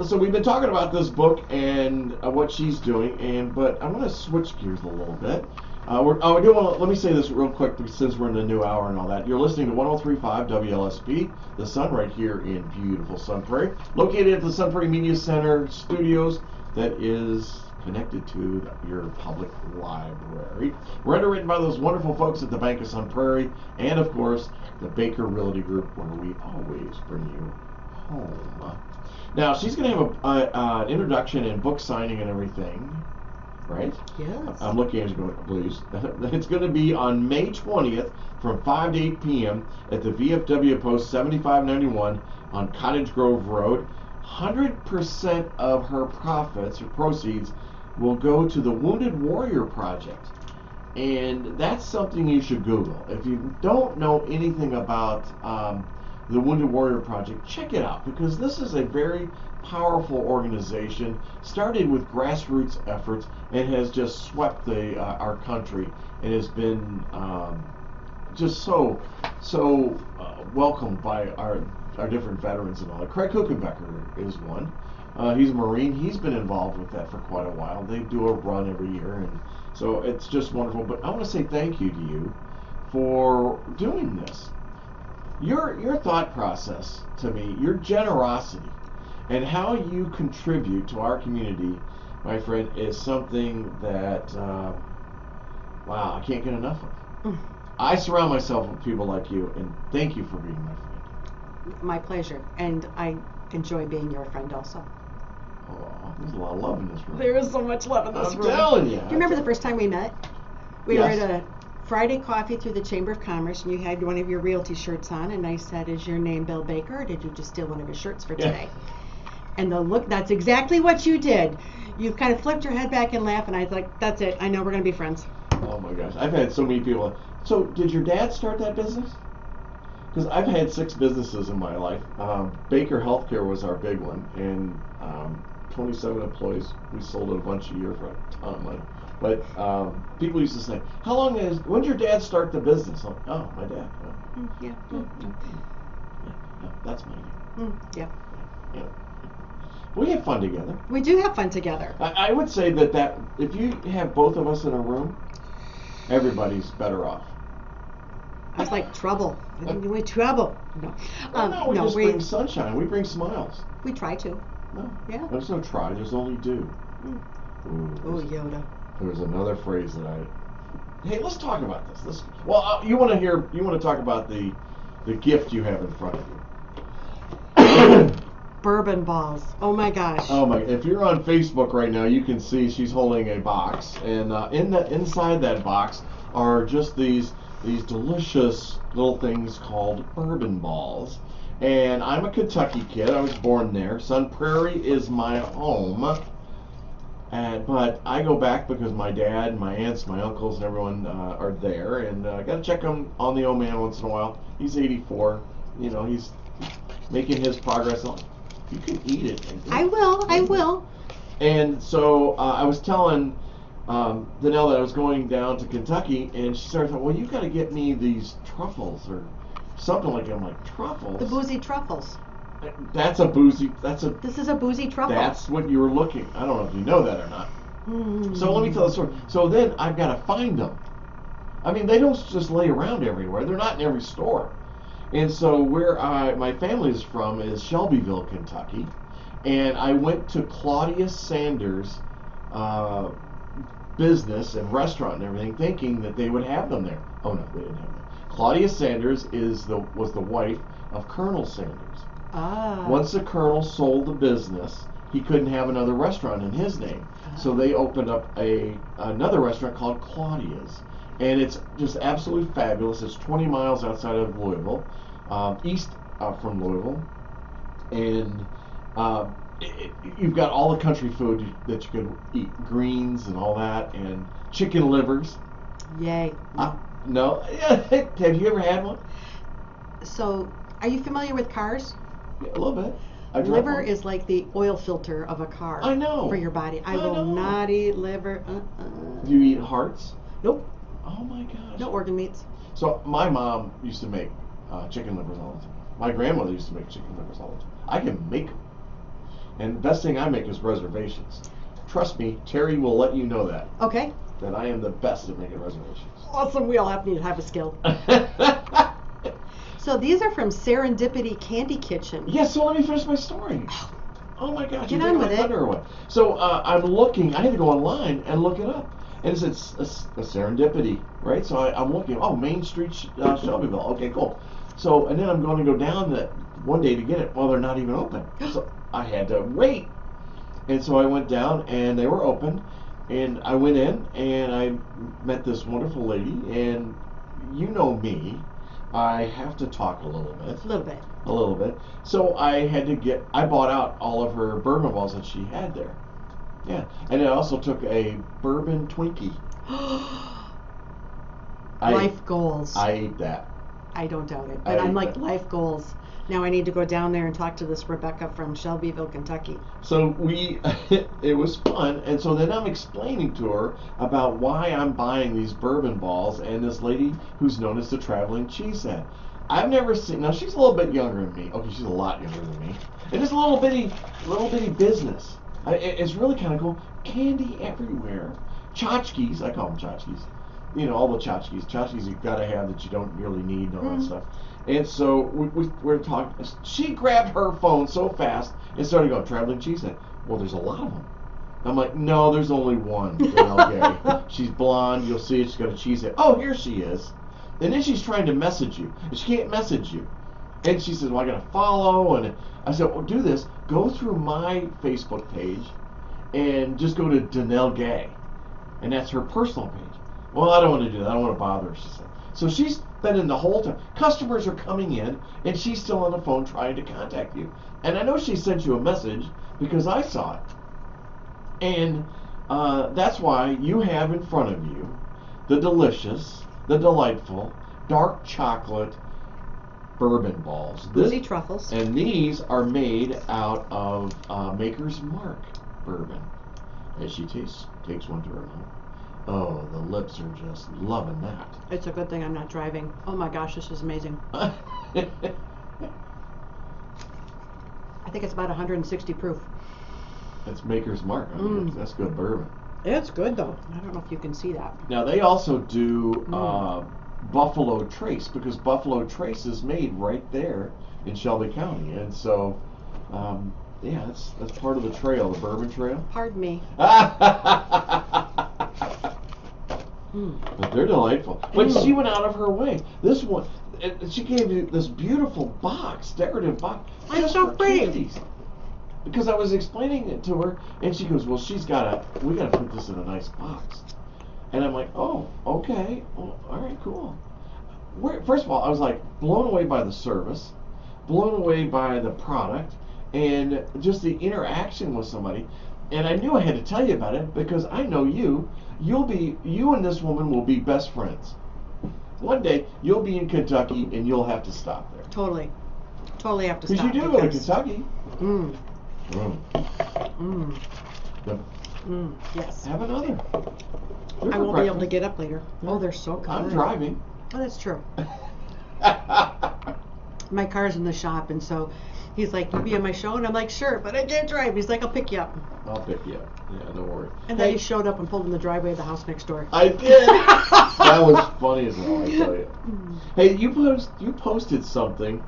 So we've been talking about this book and what she's doing, but I want to switch gears a little bit. Let me say this real quick since we're in the new hour and all that. You're listening to 103.5 WLSP, the Sun right here in beautiful Sun Prairie, located at the Sun Prairie Media Center Studios that is connected to your public library. We're underwritten by those wonderful folks at the Bank of Sun Prairie and, of course, the Baker Realty Group, where we always bring you home. Now, she's going to have an introduction and book signing and everything. Right? Yes. I'm looking at you going, please. It's going to be on May 20th from 5 to 8 p.m. at the VFW Post 7591 on Cottage Grove Road. 100% of her profits or proceeds will go to the Wounded Warrior Project. And that's something you should Google. If you don't know anything about the Wounded Warrior Project, check it out, because this is a very powerful organization, started with grassroots efforts and has just swept our country and has been just so welcomed by our different veterans and all that. Craig Kuchenbecker is one. He's a Marine. He's been involved with that for quite a while. They do a run every year, and so it's just wonderful. But I want to say thank you to you for doing this. Your thought process to me, your generosity, and how you contribute to our community, my friend, is something that, wow, I can't get enough of. I surround myself with people like you, and thank you for being my friend. My pleasure. And I enjoy being your friend also. Oh, there's a lot of love in this room. There is so much love in this room. I'm telling you. Do you remember the first time we met? We Yes. were at a Friday coffee through the Chamber of Commerce, and you had one of your realty shirts on, and I said, "Is your name Bill Baker, or did you just steal one of his shirts for today?" And the look, that's exactly what you did. You kind of flipped your head back and laughed, and I was like, that's it. I know we're going to be friends. Oh my gosh. I've had so many people. So, did your dad start that business? Because I've had 6 businesses in my life. Baker Healthcare was our big one, and 27 employees. We sold it a bunch a year for a ton of money. But people used to say, when did your dad start the business? I'm like, oh, my dad. Yeah. Yeah, that's my name. Yeah. Yeah. We have fun together. We do have fun together. I would say that if you have both of us in a room, everybody's better off. I was like, trouble. We trouble. No. No, we just bring sunshine. We bring smiles. We try to. No. Yeah. There's no try. There's only do. Oh, Yoda. There's another phrase that Hey, let's talk about this. You want to talk about the gift you have in front of you. bourbon balls. Oh my gosh. Oh my! If you're on Facebook right now, you can see she's holding a box, and inside that box are just these delicious little things called bourbon balls. And I'm a Kentucky kid. I was born there. Sun Prairie is my home. But I go back because my dad, my aunts, my uncles, and everyone are there, and I got to check on the old man once in a while. He's 84. You know, he's making his progress. You can eat it. I will. And so I was telling Dannelle that I was going down to Kentucky, and she started saying, well, you got to get me these truffles or something like that. I'm like, truffles? The boozy truffles. This is a boozy truffle. That's what you were looking. I don't know if you know that or not. Mm. So let me tell the story. So then I've got to find them. I mean, they don't just lay around everywhere. They're not in every store. And so where my family is from is Shelbyville, Kentucky. And I went to Claudius Sanders' business and restaurant and everything, thinking that they would have them there. Oh no, they didn't have them. Claudius Sanders was the wife of Colonel Sanders. Ah. Once the Colonel sold the business, he couldn't have another restaurant in his name. So they opened up another restaurant called Claudia's. And it's just absolutely fabulous. It's 20 miles outside of Louisville, east from Louisville. And you've got all the country food that you could eat. Greens and all that, and chicken livers. Yay. No. Have you ever had one? So, are you familiar with cars? Yeah, a little bit. Liver is like the oil filter of a car. I know. For your body. I will not eat liver. Do you eat hearts? Nope. Oh my gosh. No organ meats. So my mom used to make chicken livers all the time. My grandmother used to make chicken livers all the time. I can make them. And the best thing I make is reservations. Trust me, Terry will let you know that. Okay. That I am the best at making reservations. Awesome. We all need to have a skill. So these are from Serendipity Candy Kitchen. Yeah, so let me finish my story. Oh my gosh. Get on with it. So I'm looking, I had to go online and look it up. And it's a Serendipity, right? So I'm looking, Main Street, Shelbyville. Okay, cool. So, and then I'm going to go down that one day to get it. Well, they're not even open. So I had to wait. And so I went down and they were open. And I went in and I met this wonderful lady. And you know me, I have to talk a little bit. A little bit. So I bought out all of her bourbon balls that she had there. Yeah. And I also took a bourbon Twinkie. Life goals. I ate that. I don't doubt it. But I'm like, life goals. Now I need to go down there and talk to this Rebecca from Shelbyville, Kentucky. So it was fun, and so then I'm explaining to her about why I'm buying these bourbon balls, and this lady who's known as the Traveling Cheesehead. I've never seen, now she's a little bit younger than me. Okay, she's a lot younger than me. And it's a little bitty business. It's really kind of cool. Candy everywhere. Tchotchkes, I call them tchotchkes. You know, all the tchotchkes. Tchotchkes you've got to have that you don't really need and all that stuff. And so we're talking. She grabbed her phone so fast and started going, Traveling Cheesehead. Well, there's a lot of them. I'm like, no, there's only one. Dannelle Gay. She's blonde. You'll see it. She's got a cheesehead. Oh, here she is. And then she's trying to message you. And she can't message you. And she says, well, I got to follow. And I said, well, do this. Go through my Facebook page and just go to Dannelle Gay. And that's her personal page. Well, I don't want to do that. I don't want to bother her, she said. So she's spending the whole time. Customers are coming in, and she's still on the phone trying to contact you. And I know she sent you a message because I saw it. And that's why you have in front of you the delicious, the delightful, dark chocolate bourbon balls. Boozy truffles. And these are made out of Maker's Mark bourbon. As she takes one to her mouth. Oh, the lips are just loving that. It's a good thing I'm not driving. Oh my gosh, this is amazing. I think it's about 160 proof. That's Maker's Mark. I mean, that's good bourbon. It's good though. I don't know if you can see that. Now they also do Buffalo Trace, because Buffalo Trace is made right there in Shelby County, and so yeah, that's part of the trail, the bourbon trail. Pardon me. But they're delightful. But she went out of her way. This one, she gave you this beautiful box, decorative box. I'm so free. Candies. because I was explaining it to her, and she goes, "Well, we gotta put this in a nice box." And I'm like, "Oh, okay, well, all right, cool." First of all, I was like blown away by the service, blown away by the product, and just the interaction with somebody. And I knew I had to tell you about it because I know you. You and this woman will be best friends. One day you'll be in Kentucky and you'll have to stop there. Totally have to Because stop. you do go to Kentucky. Mm. Mm. Mm. The- Yes. Have another. I won't be able to get up later. Oh, they're so good. I'm driving. Oh, that's true. My car's in the shop, and so he's like, "You be on my show," and I'm like, "Sure, but I can't drive." He's like, "I'll pick you up." I'll pick you up. Yeah, don't worry. And then he showed up and pulled in the driveway of the house next door. I did. That was funny as well, I tell you. Hey, you posted something.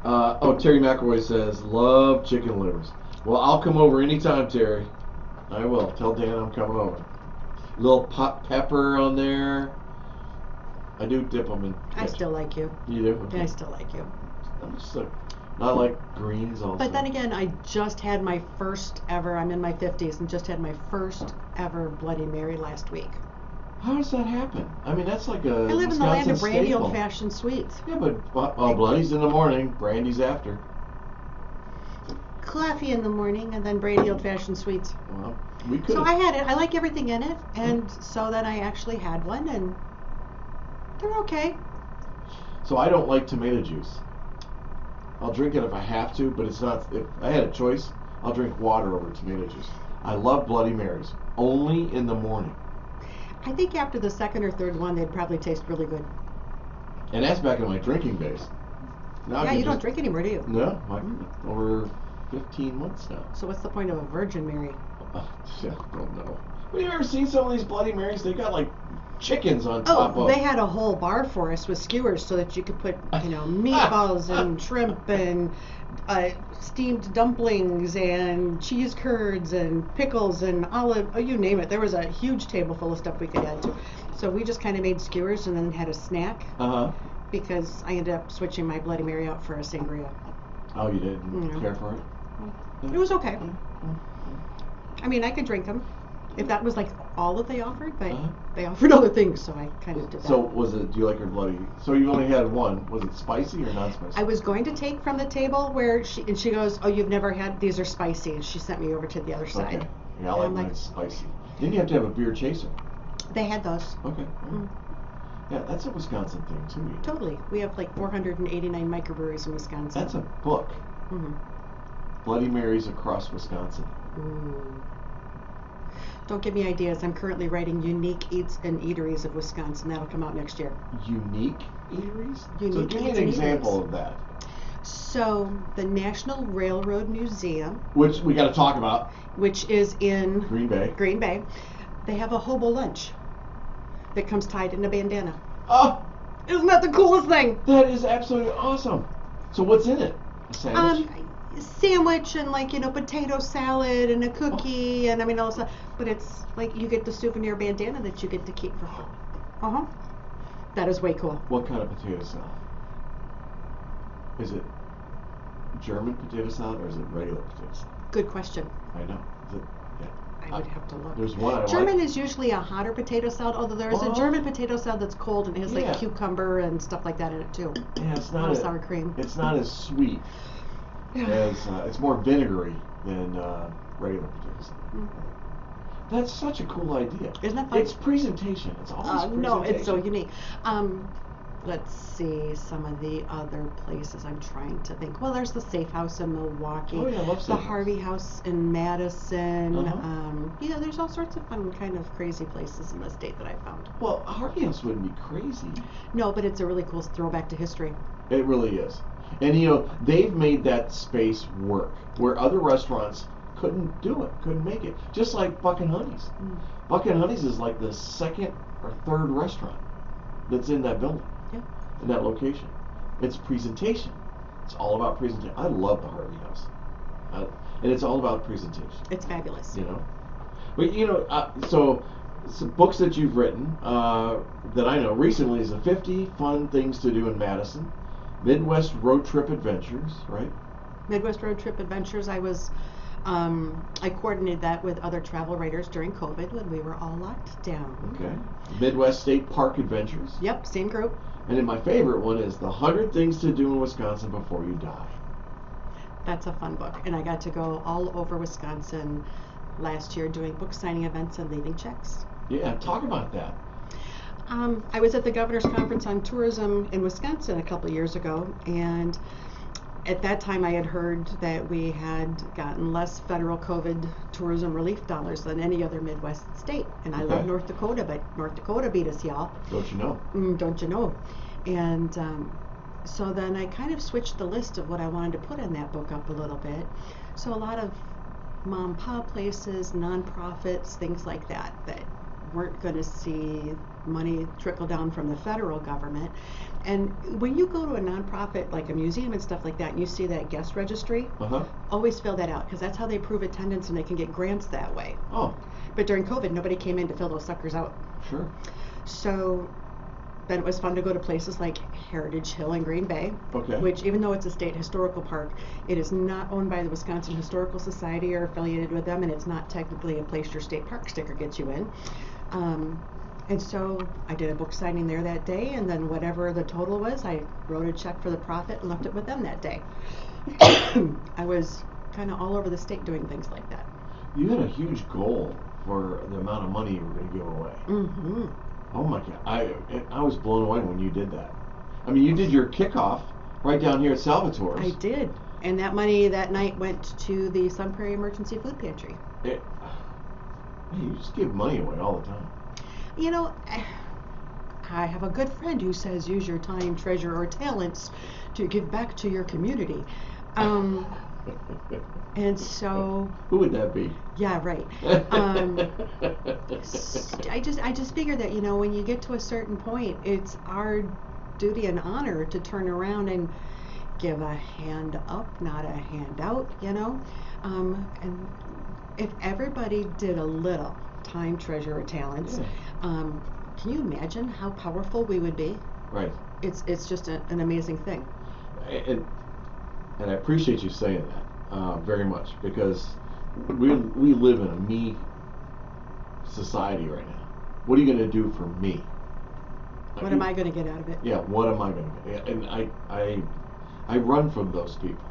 Terry McElroy says, "Love chicken livers." Well, I'll come over anytime, Terry. I will. Tell Dan I'm coming over. Little pot pepper on there. I do dip them in. I still like you. You do? Okay. Yeah, I still like you. I'm just not like greens also. But then again, I just had my first ever, I'm in my 50s, and just had my first ever Bloody Mary last week. How does that happen? I mean, that's like a I live in the land of brandy staple. old-fashioned sweets. Yeah, but Bloody's in the morning, brandy's after. Coffee in the morning, and then brandy old-fashioned sweets. Well, we could. So I had it. I like everything in it, and so then I actually had one, and they're okay. So I don't like tomato juice. I'll drink it if I have to, but it's not. If I had a choice, I'll drink water over tomato juice. I love Bloody Marys, only in the morning. I think after the second or third one, they'd probably taste really good. And that's back in my drinking days. Now Yeah, you don't drink anymore, do you? No, over 15 months now. So what's the point of a Virgin Mary? Yeah, don't know. Have you ever seen some of these Bloody Marys? They got like chickens on top of. They had a whole bar for us with skewers so that you could put, meatballs and shrimp and steamed dumplings and cheese curds and pickles and olive, you name it. There was a huge table full of stuff we could add to. So we just kind of made skewers and then had a snack. Because I ended up switching my Bloody Mary out for a sangria. Oh, you didn't care for it? It was okay. I mean, I could drink them if that was like all that they offered, but they offered other things, so I kind of did that. So do you like your bloody? So you only had one. Was it spicy or non-spicy? I was going to take from the table where she goes, "Oh, you've never had these are spicy," and she sent me over to the other side. Okay. Yeah, I like mine spicy. Then you have to have a beer chaser. They had those. Okay. Yeah, that's a Wisconsin thing too. Totally. We have like 489 microbreweries in Wisconsin. That's a book. Bloody Marys across Wisconsin. Don't give me ideas. I'm currently writing Unique Eats and Eateries of Wisconsin. That'll come out next year. Unique eateries? Unique so give me Eats an and example Eateries. of that. So the National Railroad Museum, Which we got to talk about. which is in Green Bay. They have a hobo lunch that comes tied in a bandana. Oh, Isn't that the coolest thing? that is absolutely awesome. So what's in it? A sandwich? Sandwich and potato salad and a cookie and all this stuff. But it's like you get the souvenir bandana that you get to keep for free. That is way cool. What kind of potato salad? Is it German potato salad or is it regular potato salad? Good question. I know. Is it? Yeah. I would have to look. There's one I German like. is usually a hotter potato salad, although there is a German potato salad that's cold and it has like cucumber and stuff like that in it too. Yeah, it's not sour cream. It's not as sweet as it's more vinegary than regular potato salad. That's such a cool idea. Isn't that fun? It's presentation. It's always presentation. No, it's so unique. Let's see some of the other places I'm trying to think. Well, there's the Safe House in Milwaukee. Oh yeah, I love Safe the House. Harvey House in Madison. There's all sorts of fun, kind of crazy places in the state that I found. Well, Harvey House wouldn't be crazy. No, but it's a really cool throwback to history. It really is. And they've made that space work where other restaurants couldn't do it, couldn't make it. Just like Buck and Honey's. Buck and Honey's is like the second or third restaurant that's in that building. In that location. It's presentation. It's all about presentation. I love the Harvey House. And it's all about presentation. It's fabulous. But so some books that you've written that I know recently is the 50 Fun Things to Do in Madison, Midwest Road Trip Adventures, right? Midwest Road Trip Adventures. I was I coordinated that with other travel writers during COVID when we were all locked down. Okay. Midwest State Park Adventures. Yep, same group. And then my favorite one is the 100 Things to Do in Wisconsin Before You Die. That's a fun book. And I got to go all over Wisconsin last year doing book signing events and leaving checks. Yeah, talk about that. I was at the Governor's Conference on Tourism in Wisconsin a couple of years ago, and at that time I had heard that we had gotten less federal COVID tourism relief dollars than any other Midwest state. And I love North Dakota, but North Dakota beat us, y'all. Don't you know? Don't you know? And so then I kind of switched the list of what I wanted to put in that book up a little bit. So a lot of mom and pop places, nonprofits, things like that, that weren't going to see money trickle down from the federal government. And when you go to a nonprofit like a museum and stuff like that, and you see that guest registry, always fill that out, because that's how they prove attendance and they can get grants that way. Oh. But during COVID, nobody came in to fill those suckers out. Sure. So then it was fun to go to places like Heritage Hill in Green Bay, which, even though it's a state historical park, it is not owned by the Wisconsin Historical Society or affiliated with them, and it's not technically a place your state park sticker gets you in. And so I did a book signing there that day, and then whatever the total was, I wrote a check for the profit and left it with them that day. I was kind of all over the state doing things like that. You had a huge goal for the amount of money you were going to give away. Mm-hmm. Oh my God, I was blown away when you did that. I mean, you did your kickoff right down here at Salvatore's. I did, and that money that night went to the Sun Prairie Emergency Food Pantry. You just give money away all the time. You know, I have a good friend who says use your time, treasure, or talents to give back to your community. And so, who would that be? Yeah, right. I just figure that, you know, when you get to a certain point, it's our duty and honor to turn around and give a hand up, not a handout, you know. And if everybody did a little time, treasure, or talents, can you imagine how powerful we would be? Right. It's just an amazing thing. And I appreciate you saying that very much, because we live in a me society right now. What are you going to do for me? What am I going to get out of it? Yeah, what am I going to get? And I run from those people.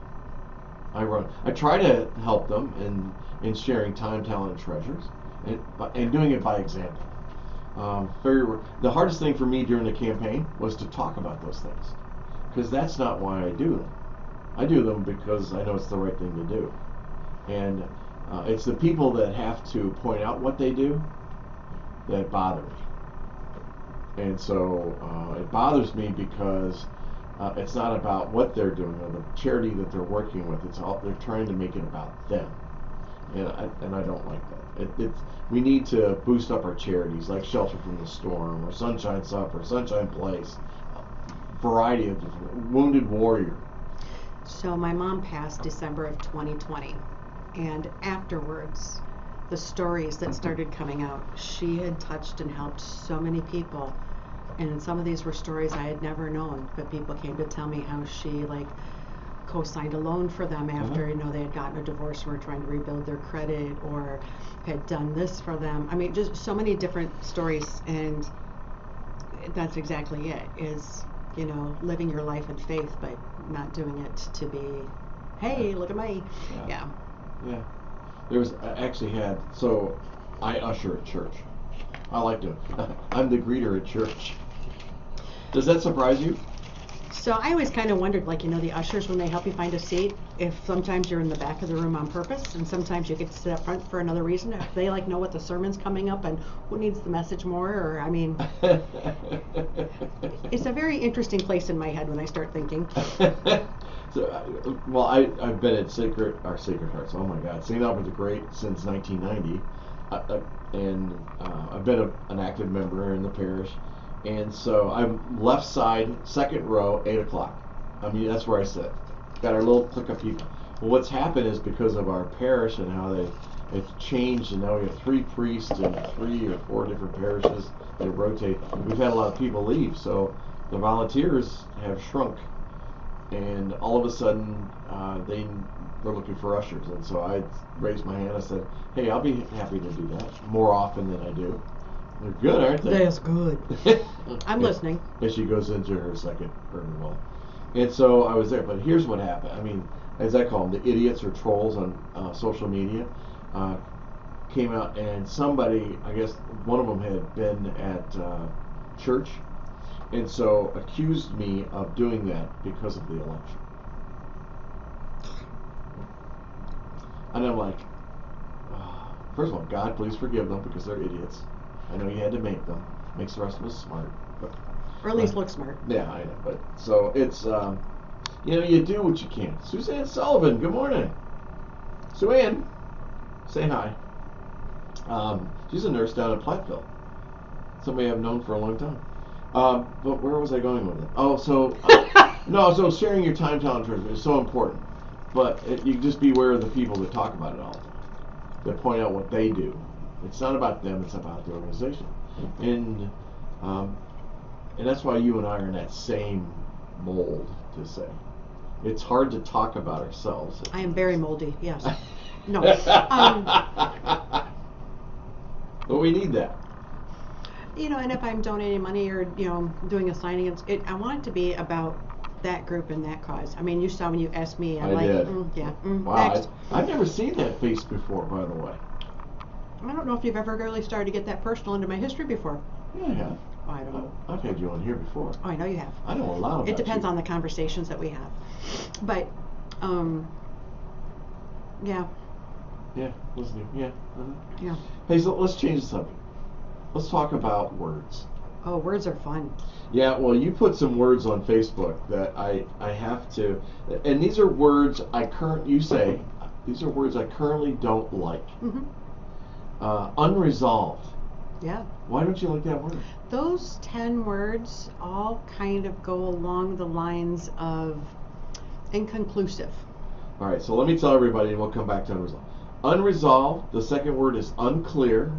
I try to help them in sharing time, talent, and treasures, and doing it by example. The hardest thing for me during the campaign was to talk about those things, because that's not why I do them. I do them because I know it's the right thing to do. And it's the people that have to point out what they do that bother me. And so it bothers me because it's not about what they're doing or the charity that they're working with. They're trying to make it about them. And I don't like that. We need to boost up our charities like Shelter from the Storm or Sunshine Sup or Sunshine Place, variety of different, Wounded Warrior. So my mom passed December of 2020, and afterwards, the stories that started coming out, she had touched and helped so many people, and some of these were stories I had never known, but people came to tell me how she co-signed a loan for them after they had gotten a divorce and were trying to rebuild their credit, or had done this for them. I mean, just so many different stories, and that's exactly it, is, you know, living your life in faith, but not doing it to be, hey, look at me. Yeah. I usher at church. I like to, I'm the greeter at church. Does that surprise you? So I always kind of wondered, the ushers, when they help you find a seat, if sometimes you're in the back of the room on purpose, and sometimes you get to sit up front for another reason. If they know what the sermon's coming up and who needs the message more, or it's a very interesting place in my head when I start thinking. I've been at Sacred Hearts. Oh my God, St. Albert the Great since 1990, and I've been an active member in the parish. And so I'm left side, second row, 8 o'clock. I mean, that's where I sit. Got our little clique of people. Well, what's happened is because of our parish and how it's changed, and now we have 3 priests in 3 or 4 different parishes that rotate. We've had a lot of people leave, so the volunteers have shrunk. And all of a sudden, they're looking for ushers, and so I raised my hand. I said, "Hey, I'll be happy to do that more often than I do." They're good, aren't they? That's good. I'm listening. And she goes into her second urban well. And so I was there, but here's what happened. I mean, as I call them, the idiots or trolls on social media came out, and somebody, I guess one of them had been at church, and so accused me of doing that because of the election. And I'm like, first of all, God, please forgive them because they're idiots. I know you had to make them. Makes the rest of us smart. But, Or at least look smart. yeah, I know. But so it's, you do what you can. Suzanne Sullivan, good morning. Suzanne, say hi. She's a nurse down at Platteville. Somebody I've known for a long time. But where was I going with it? Oh, so so sharing your time talent is so important. But you just be aware of the people that talk about it all the time. That point out what they do. It's not about them, it's about the organization. And that's why you and I are in that same mold, to say. It's hard to talk about ourselves. I am very moldy, yes. No. But we need that. And if I'm donating money or, doing a signing, I want it to be about that group and that cause. I mean, you saw when you asked me, I'm I like, did. Wow, next. I've never seen that face before, by the way. I don't know if you've ever really started to get that personal into my history before. Yeah, I have. Oh, I don't know. I've had you on here before. Oh, I know you have. I know a lot about It depends you. on the conversations that we have. But, yeah. Yeah, listening. Yeah. Uh-huh. Yeah. Hey, so let's change the subject. Let's talk about words. Oh, words are fun. Yeah, well, you put some words on Facebook that I have to, and these are words these are words I currently don't like. Mm-hmm. Unresolved. Yeah. Why don't you like that word? Those 10 words all kind of go along the lines of inconclusive. All right, so let me tell everybody, and we'll come back to unresolved. Unresolved, the second word is unclear,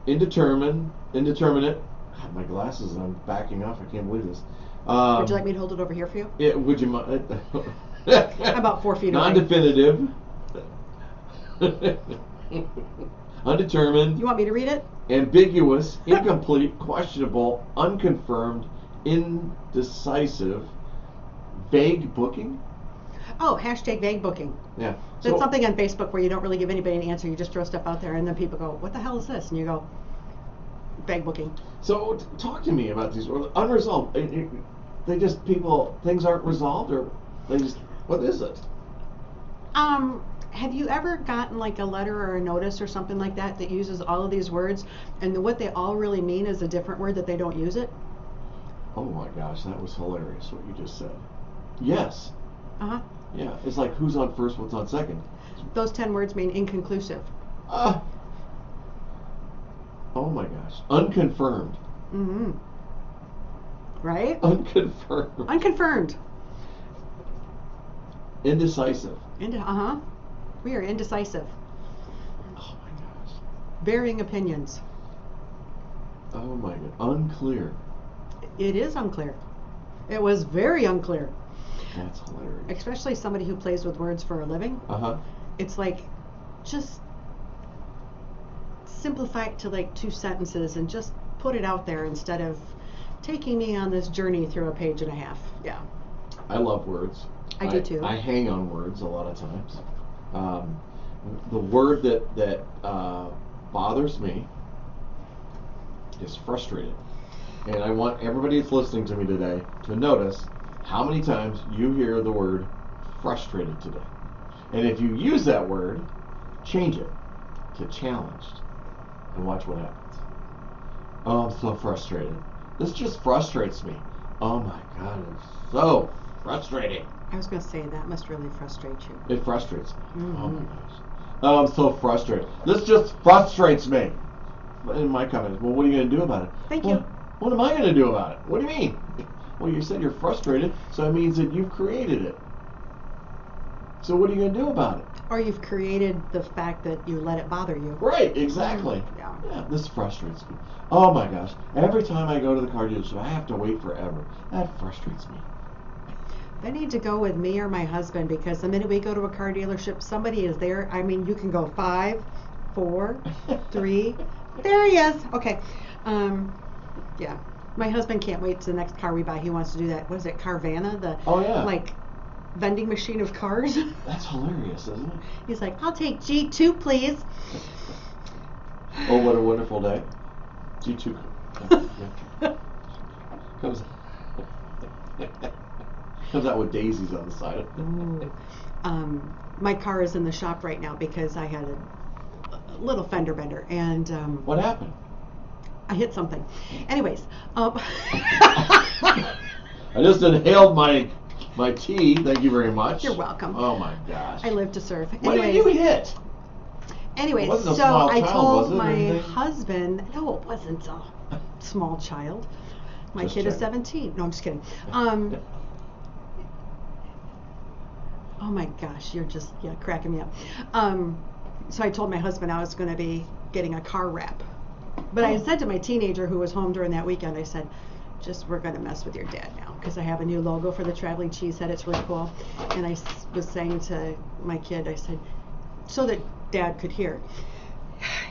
indeterminate. God, my glasses, I'm backing off. I can't believe this. Would you like me to hold it over here for you? Would you mind? About 4 feet away. Non-definitive. Undetermined. You want me to read it? Ambiguous, incomplete, questionable, unconfirmed, indecisive, vague booking. Oh, hashtag vague booking. Yeah. That's something on Facebook where you don't really give anybody an answer. You just throw stuff out there, and then people go, "What the hell is this?" And you go, "Vague booking." So talk to me about these words. Unresolved. Things aren't resolved, or they just, what is it? Have you ever gotten like a letter or a notice or something like that that uses all of these words, and what they all really mean is a different word that they don't use it? Oh my gosh, that was hilarious what you just said. Yes. Uh-huh. Yeah, it's like who's on first, what's on second. Those 10 words mean inconclusive. Oh my gosh. Unconfirmed. Mm-hmm. Right? Unconfirmed. Unconfirmed. Indecisive. Uh-huh. We are indecisive. Oh my gosh. Varying opinions. Oh my god. Unclear. It is unclear. It was very unclear. That's hilarious. Especially somebody who plays with words for a living. Uh-huh. It's like, just simplify it to like 2 sentences and just put it out there instead of taking me on this journey through a page and a half. Yeah. I love words. I do too. I hang on words a lot of times. The word that bothers me is frustrated. And I want everybody that's listening to me today to notice how many times you hear the word frustrated today. And if you use that word, change it to challenged and watch what happens. Oh, I'm so frustrated. This just frustrates me. Oh my God, it's so frustrating. I was going to say, that must really frustrate you. It frustrates me. Mm-hmm. Oh my gosh. Oh, I'm so frustrated. This just frustrates me. And my comment is, well, what are you going to do about it? Thank you. What am I going to do about it? What do you mean? Well, you said you're frustrated, so it means that you've created it. So what are you going to do about it? Or you've created the fact that you let it bother you. Right, exactly. Yeah, this frustrates me. Oh my gosh. Every time I go to the car dealership, I have to wait forever. That frustrates me. They need to go with me or my husband, because the minute we go to a car dealership, somebody is there. I mean, you can go 5, 4, 3. There he is. Okay. Yeah. My husband can't wait to the next car we buy. He wants to do that. What is it, Carvana? The like vending machine of cars. That's hilarious, isn't it? He's like, I'll take G2, please. Oh, what a wonderful day. G2 comes out with daisies on the side of it. My car is in the shop right now because I had a little fender bender, and what happened? I hit something. Anyways, I just inhaled my tea. Thank you very much. You're welcome. Oh my gosh. I live to serve. What did you hit? Anyways, It wasn't a so small I child, told was it, or my anything? husband, no, it wasn't a small child. My Just kid is checking. 17. No, I'm just kidding. Oh my gosh, you're just cracking me up. So I told my husband I was going to be getting a car wrap. But I said to my teenager who was home during that weekend, I said, we're going to mess with your dad now, because I have a new logo for the Traveling Cheesehead. It's really cool. And I was saying to my kid, I said, so that Dad could hear,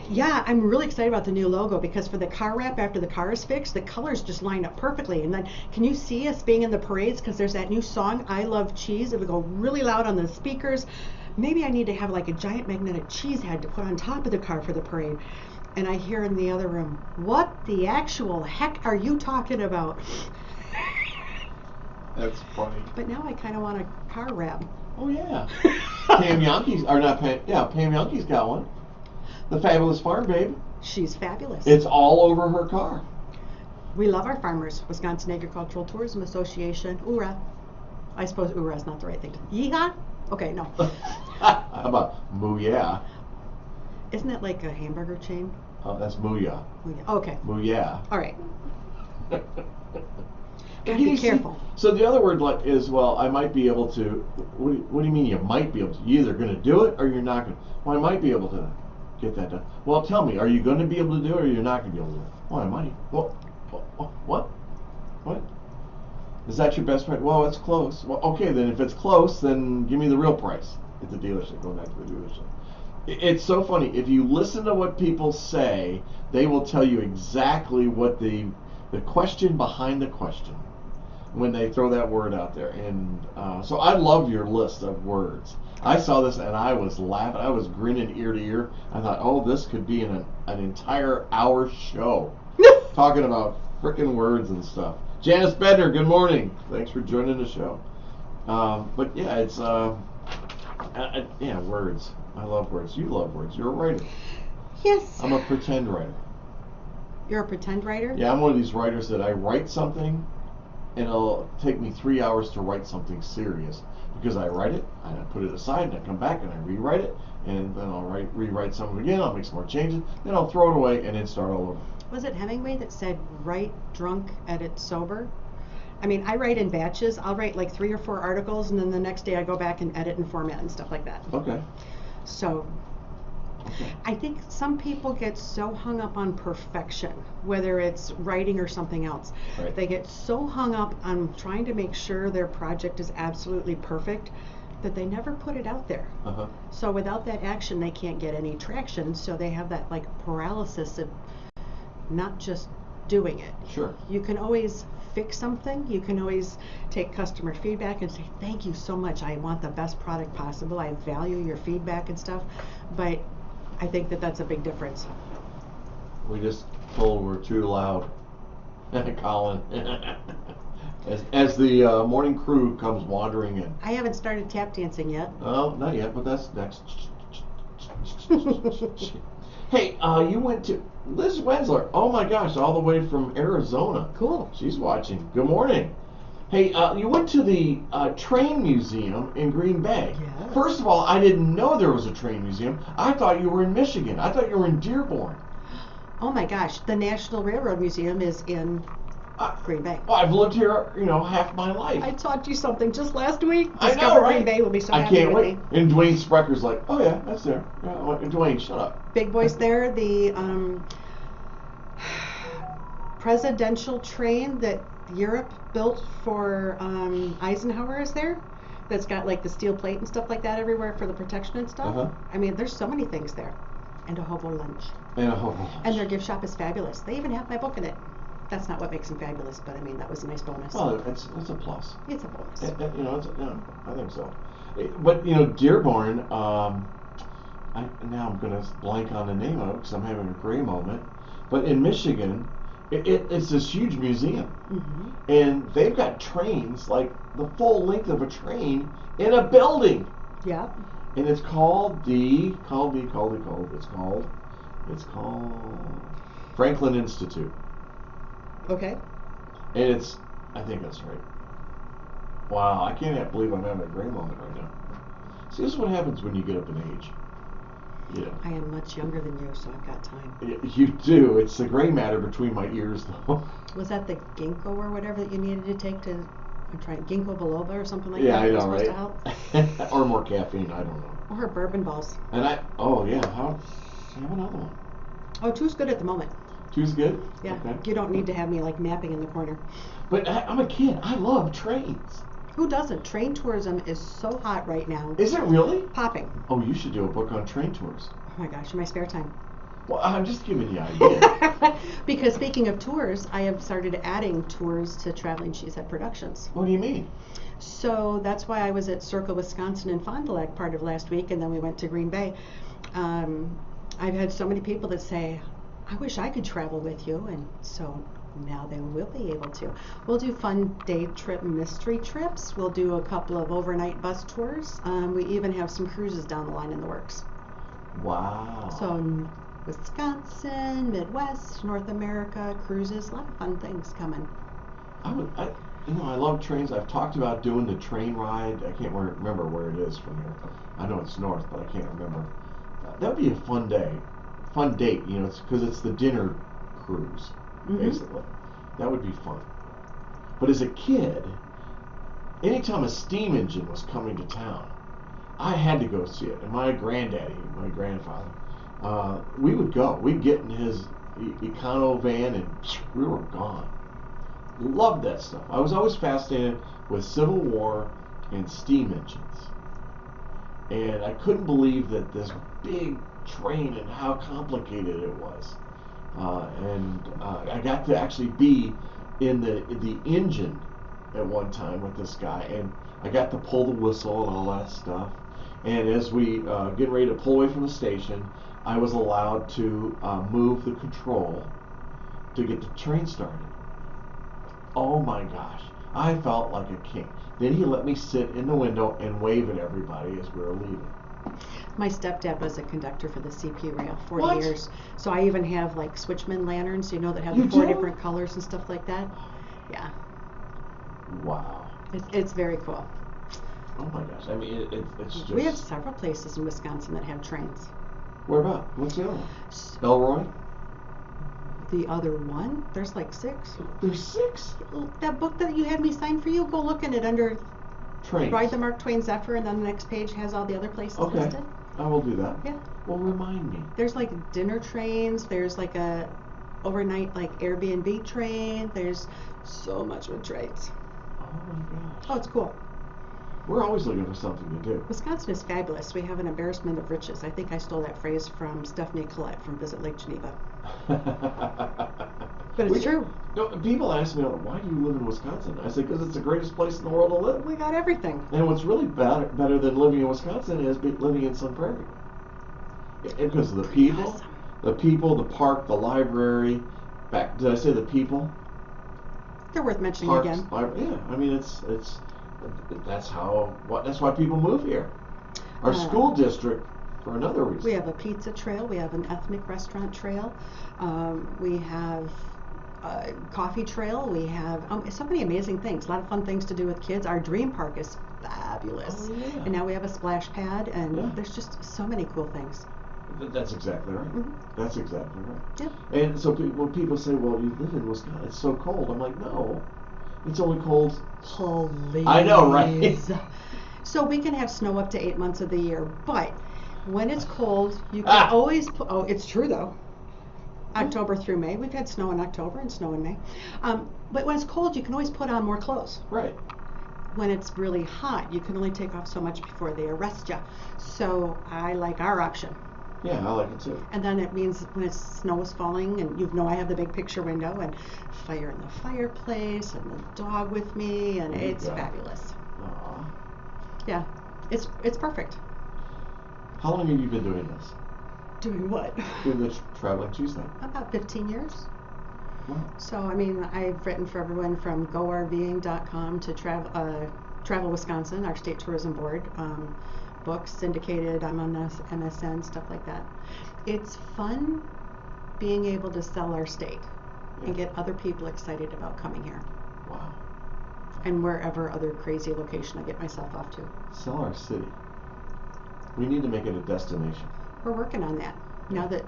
yeah, I'm really excited about the new logo, because for the car wrap, after the car is fixed, the colors just line up perfectly. And then can you see us being in the parades, because there's that new song, I Love Cheese. It would go really loud on the speakers. Maybe I need to have like a giant magnetic cheese head to put on top of the car for the parade. And I hear in the other room, what the actual heck are you talking about? That's funny. But now I kind of want a car wrap. Oh yeah. Pam Youngie's, or not Pam, Pam Youngie's got one. The Fabulous Farm Babe. She's fabulous. It's all over her car. We love our farmers. Wisconsin Agricultural Tourism Association, URA. I suppose URA is not the right thing to. Yeehaw? Okay, no. How about Moo Yeah? Isn't it like a hamburger chain? Oh, that's Moo Yeah. Okay. Moo Yeah. All right. Can Be you see- careful. So the other word is, well, I might be able to. What do you mean you might be able to? You're either going to do it or you're not going to. Well, I might be able to get that done. Well, tell me, are you going to be able to do it or you're not going to be able to do it? Well, I might. Well, what? What? Is that your best price? Well, it's close. Well, okay, then if it's close, then give me the real price at the dealership. Going back to the dealership. It's so funny. If you listen to what people say, they will tell you exactly what the question behind the question when they throw that word out there. And so I love your list of words. I saw this and I was laughing. I was grinning ear to ear. I thought, oh, this could be an entire hour show talking about frickin' words and stuff. Janice Bender, good morning. Thanks for joining the show. But yeah, it's words. I love words. You love words. You're a writer. Yes. I'm a pretend writer. You're a pretend writer? Yeah, I'm one of these writers that I write something and it'll take me 3 hours to write something serious, because I write it and I put it aside and I come back and I rewrite it, and then I'll rewrite some of it again, I'll make some more changes, then I'll throw it away and then start all over. Was it Hemingway that said, write drunk, edit sober? I mean, I write in batches. I'll write like 3 or 4 articles, and then the next day I go back and edit and format and stuff like that. Okay. So I think some people get so hung up on perfection, whether it's writing or something else. Right. They get so hung up on trying to make sure their project is absolutely perfect that they never put it out there. Uh-huh. So without that action, they can't get any traction. So they have that like paralysis of not just doing it. Sure. You can always fix something. You can always take customer feedback and say, thank you so much. I want the best product possible. I value your feedback and stuff. But I think that that's a big difference. We just told we're too loud. Colin. as the morning crew comes wandering in. I haven't started tap dancing yet. Oh, not yet, but that's next. Hey, you went to Liz Wensler. Oh my gosh, all the way from Arizona. Cool. She's watching. Good morning. Hey, you went to the train museum in Green Bay. Yes. First of all, I didn't know there was a train museum. I thought you were in Michigan. I thought you were in Dearborn. Oh my gosh, the National Railroad Museum is in Green Bay. Well, I've lived here, half my life. I taught you something just last week. I know, Discover right? Green Bay will be so I happy can't with wait. me. And Dwayne Sprecker's like, oh yeah, that's there. Yeah, Dwayne, shut up. Big boys there. The presidential train that Europe built for Eisenhower is there. That's got like the steel plate and stuff like that everywhere for the protection and stuff. Uh-huh. I mean, there's so many things there. And a hobo lunch. And their gift shop is fabulous. They even have my book in it. That's not what makes them fabulous, but I mean, that was a nice bonus. Well, it's a plus. It's a bonus. You know, I think so. But you know, Dearborn. Now I'm gonna blank on the name of it because I'm having a gray moment. But in Michigan, it's this huge museum, and they've got trains like the full length of a train in a building. Yeah. And it's called it's called Franklin Institute. Okay. And I think that's right. Wow, I can't believe I'm having a gray moment right now. See, this is what happens when you get up in age. Yeah. I am much younger than you, so I've got time. You do. It's the gray matter between my ears, though. Was that the ginkgo or whatever that you needed to take to ginkgo biloba or something like yeah, that? I know, right? To help? Or more caffeine, I don't know. Or bourbon balls. And I have another one. Oh, 2's good at the moment. 2's good? Yeah. Okay. You don't need to have me like napping in the corner. But I'm a kid. I love trains. Who doesn't? Train tourism is so hot right now. Is it really? Popping. Oh, you should do a book on train tours. Oh my gosh, in my spare time. Well, I'm just giving you an idea. Because speaking of tours, I have started adding tours to Traveling She Said Productions. What do you mean? So that's why I was at Circle, Wisconsin and Fond du Lac part of last week, and then we went to Green Bay. I've had so many people that say, I wish I could travel with you, and so now they will be able to. We'll do fun day trip mystery trips. We'll do a couple of overnight bus tours. We even have some cruises down the line in the works. Wow. So Wisconsin, Midwest, North America, cruises, a lot of fun things coming. I love trains. I've talked about doing the train ride. I can't remember where it is from here. I know it's north, but I can't remember. That would be a fun date, you know, because it's the dinner cruise, basically. That would be fun. But as a kid, anytime a steam engine was coming to town, I had to go see it. And my grandfather, we would go. We'd get in his Econo van and we were gone. Loved that stuff. I was always fascinated with Civil War and steam engines. And I couldn't believe that this big train and how complicated it was. I got to actually be in the engine at one time with this guy, and I got to pull the whistle and all that stuff. And as we get ready to pull away from the station, I was allowed to move the control to get the train started. Oh my gosh, I felt like a king. Then he let me sit in the window and wave at everybody as we were leaving. My stepdad was a conductor for the CP Rail, 40 What? years. So I even have like switchman lanterns, you know, that have You the 4 do? different colors and stuff like that. Yeah, Wow. it's very cool. Oh my gosh. I mean, it's just. We have several places in Wisconsin that have trains. Where about? What's the other one? Elroy? The other one, there's like 6. There's 6? That book that you had me sign for you, go look in it under Trains. Ride the Mark Twain Zephyr, and then the next page has all the other places Okay. listed. I will do that. Yeah. Well, remind me. There's like dinner trains, there's like a overnight like Airbnb train, there's so much with trains. Oh my gosh. Oh, it's cool. We're always looking for something to do. Wisconsin is fabulous. We have an embarrassment of riches. I think I stole that phrase from Stephanie Collette from Visit Lake Geneva. But it's true. No, people ask me, why do you live in Wisconsin? I say, because it's the greatest place in the world to live. We got everything. And what's really better than living in Wisconsin is living in Sun Prairie. Because of the people, Awesome. the park, the library. Did I say the people? They're worth mentioning Parks, again. yeah. I mean, that's why people move here. Our school district, for another reason. We have a pizza trail. We have an ethnic restaurant trail. We have a coffee trail. We have so many amazing things. A lot of fun things to do with kids. Our dream park is fabulous. Oh, yeah. And now we have a splash pad, and Yeah. there's just so many cool things. That's exactly right. Mhm. That's exactly right. Yep. And so when people say, well, you live in Wisconsin, it's so cold. I'm like, no, it's only cold. Please. I know, right? So we can have snow up to 8 months of the year, but when it's cold, you can always it's true though. October through May. We've had snow in October and snow in May. But when it's cold, you can always put on more clothes. Right. When it's really hot, you can only take off so much before they arrest you. So I like our option. Yeah, I like it too. And then it means when snow is falling, and you know I have the big picture window and fire in the fireplace and the dog with me, and it's fabulous. Aww. Yeah, it's perfect. How long have you been doing this? Doing what? Doing the traveling Tuesday. About 15 years. Wow. So, I mean, I've written for everyone from GoRVing.com to Travel Wisconsin, our state tourism board, books syndicated. I'm on this MSN, stuff like that. It's fun being able to sell our state and get other people excited about coming here. Wow. And wherever other crazy location I get myself off to. Sell our city. We need to make it a destination. We're working on that. Now that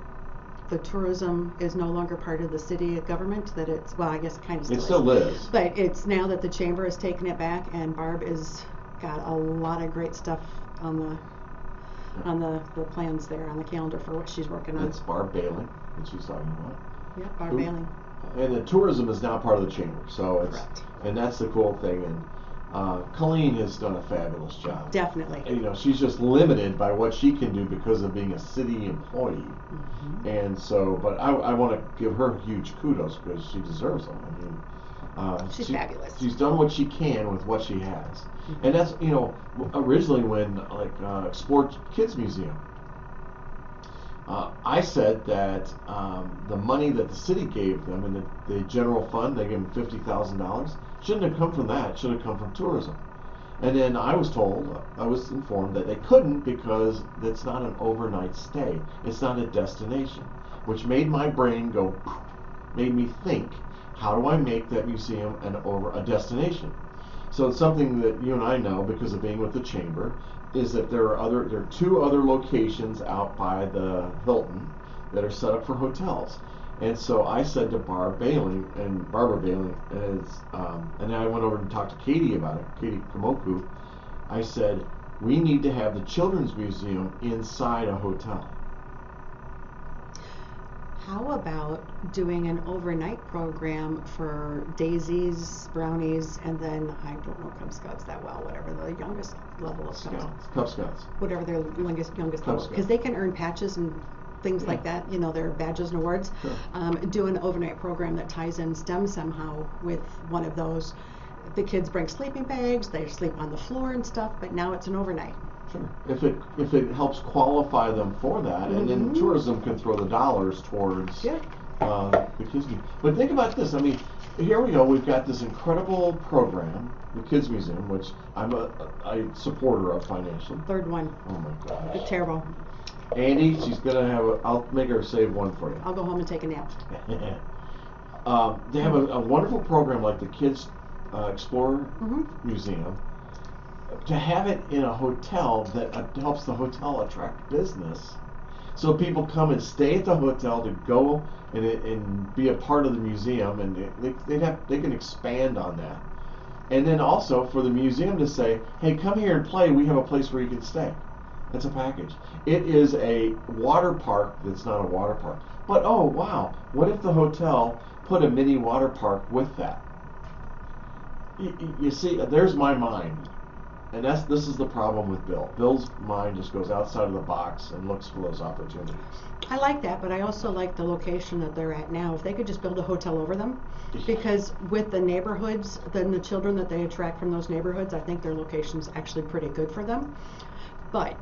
the tourism is no longer part of the city government, that it's, well, I guess kind of still It still is. But it's now that the chamber has taken it back, and Barb is got a lot of great stuff on the plans there, on the calendar for what she's working on. That's Barb Bailey that she's talking about. Yeah, Barb Bailey. And the tourism is now part of the chamber, so it's Correct. And that's the cool thing. And Colleen has done a fabulous job. Definitely. And, you know, she's just limited by what she can do because of being a city employee. Mm-hmm. And so, but I want to give her huge kudos because she deserves them. I mean, She's fabulous. She's done what she can with what she has. Mm-hmm. And that's, you know, originally when, Explore Kids Museum, I said that the money that the city gave them in the general fund, they gave them $50,000, shouldn't have come from that. It should have come from tourism. And then I was informed that they couldn't because it's not an overnight stay. It's not a destination, which made my brain go, made me think, how do I make that museum a destination? So it's something that you and I know because of being with the chamber, is that there are 2 other locations out by the Hilton that are set up for hotels. And so I said to Barbara Bailey, and then I went over and talked to Katie about it, Katie Kamoku. I said, we need to have the Children's Museum inside a hotel. How about doing an overnight program for daisies, brownies, and then, I don't know Cub Scouts that well, whatever the youngest level of Cub Scouts. Whatever their youngest Cub level, Scouts. because they can earn patches and things like that, you know, their badges and awards. Sure. Do an overnight program that ties in STEM somehow with one of those. The kids bring sleeping bags, they sleep on the floor and stuff, but now it's an overnight. Sure. If it helps qualify them for that, and then tourism can throw the dollars towards the kids. But think about this. I mean, here we go. We've got this incredible program, the Kids Museum, which I'm a supporter of financially. Third one. Oh my gosh. It's terrible. Andy, she's gonna have I'll make her save one for you. I'll go home and take a nap. They have a wonderful program like the Kids Explorer Museum. To have it in a hotel that helps the hotel attract business, so people come and stay at the hotel to go and be a part of the museum, and they can expand on that. And then also for the museum to say, hey, come here and play. We have a place where you can stay. That's a package. It is a water park that's not a water park. But oh wow, what if the hotel put a mini water park with that? You see, there's my mind. And this is the problem with Bill. Bill's mind just goes outside of the box and looks for those opportunities. I like that, but I also like the location that they're at now. If they could just build a hotel over them, because with the neighborhoods, then the children that they attract from those neighborhoods, I think their location's actually pretty good for them. But